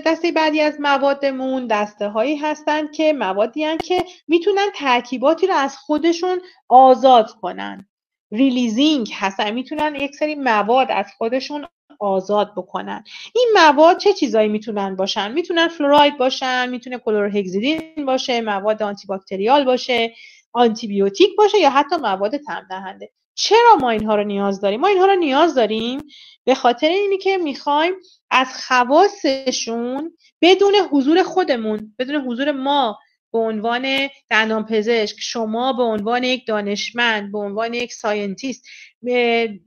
دسته بعدی از موادمون دسته هایی هستن که موادی هستن که میتونن ترکیباتی رو از خودشون آزاد کنن. ریلیزینگ هستن، میتونن یک سری مواد از خودشون آزاد بکنن. این مواد چه چیزایی میتونن باشن؟ میتونن فلوراید باشن، میتونه کلورهگزیدین باشه، مواد آنتی باکتریال باشه، آنتی بیوتیک باشه، یا حتی مواد طعم دهنده. چرا ما اینها رو نیاز داریم؟ ما اینها رو نیاز داریم به خاطر اینی که میخوایم از خواصشون بدون حضور خودمون، بدون حضور ما به عنوان دندانپزشک، شما به عنوان یک دانشمند، به عنوان یک ساینتیست،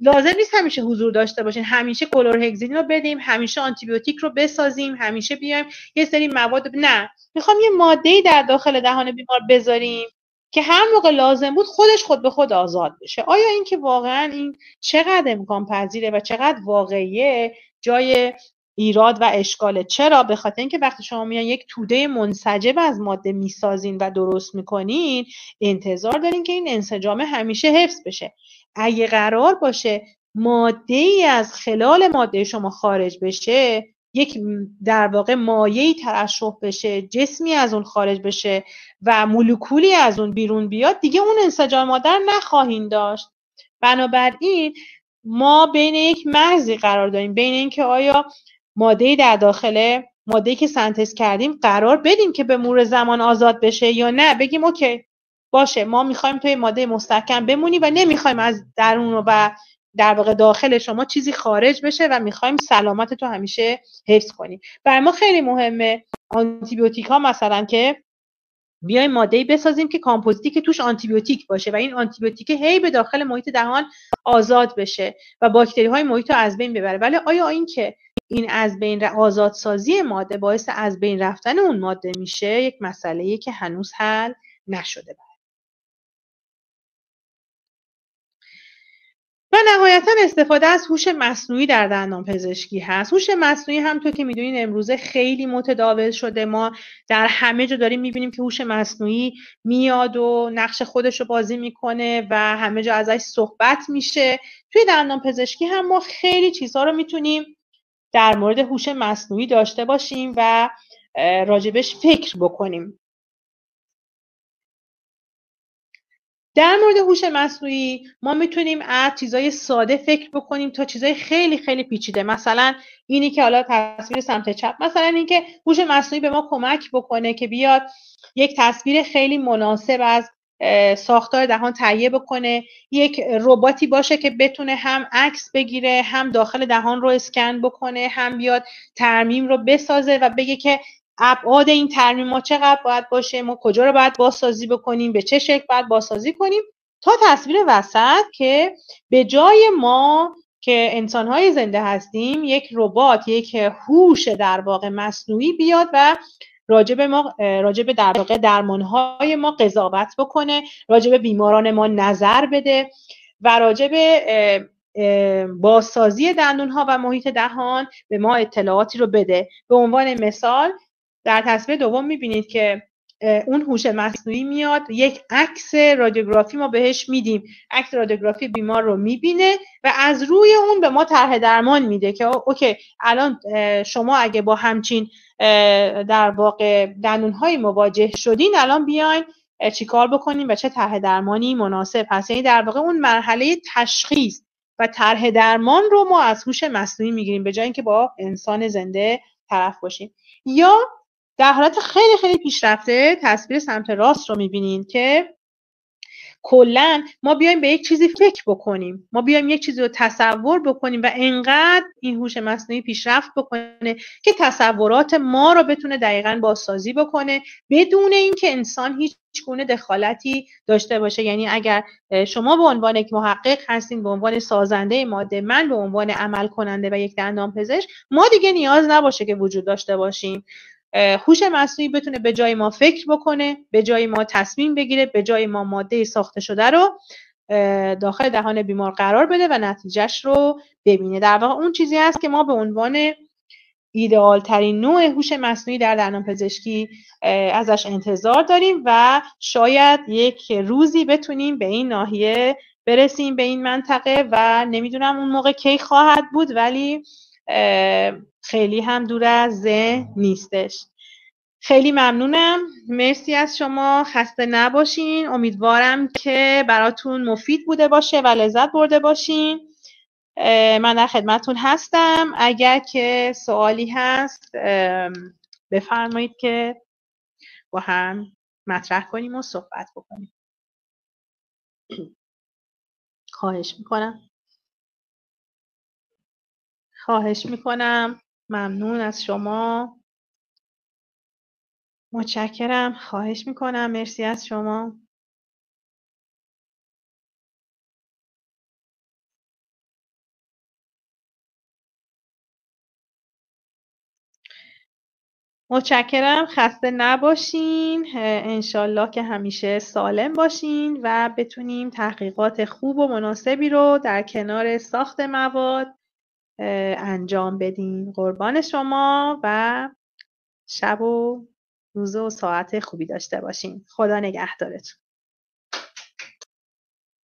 لازم نیست همیشه حضور داشته باشین، همیشه کلورهگزیدین رو بدیم، همیشه آنتیبیوتیک رو بسازیم، همیشه بیایم یه سری مواد نه، میخوام یه ماده‌ای در داخل دهان بیمار بذاریم که هر موقع لازم بود خود به خود آزاد بشه. آیا این که واقعا این چقدر امکان پذیره و چقدر واقعیه؟ جای ایراد و اشکاله. چرا؟ به خاطر اینکه وقتی شما میان یک توده منسجم از ماده میسازین و درست میکنین، انتظار دارین که این انسجام همیشه حفظ بشه. اگه قرار باشه ماده‌ای از خلال ماده شما خارج بشه، یک در واقع مایعی ترشح بشه، جسمی از اون خارج بشه و مولکولی از اون بیرون بیاد، دیگه اون انسجام ماده رو نخواهیم داشت. بنابراین ما بین یک مرزی قرار داریم، بین اینکه آیا ماده‌ای در داخل ماده‌ای که سنتز کردیم قرار بدیم که به مرور زمان آزاد بشه، یا نه بگیم اوکی باشه ما میخوایم توی ماده مستحکم بمونی و نمیخوایم از درون و در واقع داخل شما چیزی خارج بشه و میخوایم سلامت تو همیشه حفظ کنیم. برای ما خیلی مهمه آنتیبیوتیک ها مثلا که بیایم ماده‌ای بسازیم که کامپوزیتی که توش آنتیبیوتیک باشه و این آنتیبیوتیک هی به داخل محیط دهان آزاد بشه و باکتری‌های محیط رو از بین ببره. ولی آیا این که این از بین آزادسازی ماده باعث از بین رفتن اون ماده میشه، یک مسئله‌ایه که هنوز حل نشده. و نهایتا استفاده از هوش مصنوعی در دندانپزشکی هست. هوش مصنوعی همونطور که میدونین امروزه خیلی متداول شده. ما در همه جا داریم میبینیم که هوش مصنوعی میاد و نقش خودش رو بازی میکنه و همه جا ازش صحبت میشه. توی دندانپزشکی هم ما خیلی چیزها رو میتونیم در مورد هوش مصنوعی داشته باشیم و راجبش فکر بکنیم. در مورد هوش مصنوعی ما میتونیم از چیزای ساده فکر بکنیم تا چیزای خیلی خیلی پیچیده. مثلا اینی که حالا تصویر سمت چپ، مثلا اینکه هوش مصنوعی به ما کمک بکنه که بیاد یک تصویر خیلی مناسب از ساختار دهان تهیه بکنه، یک رباتی باشه که بتونه هم عکس بگیره، هم داخل دهان رو اسکن بکنه، هم بیاد ترمیم رو بسازه و بگه که ابعاد این ترمیم ما چقدر باید باشه، ما کجا رو باید بازسازی بکنیم، به چه شکل باید بازسازی کنیم، تا تصویر وسط که به جای ما که انسان‌های زنده هستیم یک ربات، یک هوش در واقع مصنوعی بیاد و راجب در واقع درمان‌های ما قضاوت بکنه، راجب بیماران ما نظر بده و راجب بازسازی دندون‌ها و محیط دهان به ما اطلاعاتی رو بده. به عنوان مثال در تصویر دوم میبینید که اون هوش مصنوعی میاد یک عکس رادیوگرافی ما بهش میدیم، عکس رادیوگرافی بیمار رو میبینه و از روی اون به ما طرح درمان میده که اوکی الان شما اگه با همچین در واقع دندون‌های مواجه شدین، الان بیاین چیکار بکنیم و چه طرح درمانی مناسب هست. یعنی در واقع اون مرحله تشخیص و طرح درمان رو ما از هوش مصنوعی میگیریم به جای اینکه با انسان زنده طرف باشیم. یا در حالت خیلی خیلی پیشرفته تصویر سمت راست رو میبینین که کلا ما بیایم به یک چیزی فکر بکنیم، ما بیایم یک چیزی رو تصور بکنیم و انقدر این هوش مصنوعی پیشرفت بکنه که تصورات ما رو بتونه دقیقاً بازسازی بکنه بدون اینکه انسان هیچ گونه دخالتی داشته باشه. یعنی اگر شما به عنوان یک محقق هستین، به عنوان سازنده ماده، من به عنوان عمل کننده و یک دندانپزشک، ما دیگه نیاز نباشه که وجود داشته باشیم. هوش مصنوعی بتونه به جای ما فکر بکنه، به جای ما تصمیم بگیره، به جای ما ماده ساخته شده رو داخل دهان بیمار قرار بده و نتیجهش رو ببینه. در واقع اون چیزی هست که ما به عنوان ایدئال ترین نوع هوش مصنوعی در دندانپزشکی ازش انتظار داریم و شاید یک روزی بتونیم به این ناحیه برسیم، به این منطقه، و نمیدونم اون موقع کی خواهد بود ولی خیلی هم دور از ذهن نیستش. خیلی ممنونم، مرسی از شما، خسته نباشین. امیدوارم که براتون مفید بوده باشه و لذت برده باشین. من در خدمتون هستم. اگر که سوالی هست بفرمایید که با هم مطرح کنیم و صحبت بکنیم. خواهش میکنم. ممنون از شما. متشکرم. خواهش میکنم. مرسی از شما. متشکرم. خسته نباشین. انشالله که همیشه سالم باشین و بتونیم تحقیقات خوب و مناسبی رو در کنار ساخت مواد انجام بدیم. قربان شما و شب و روز و ساعت خوبی داشته باشین. خدا نگهدارتون.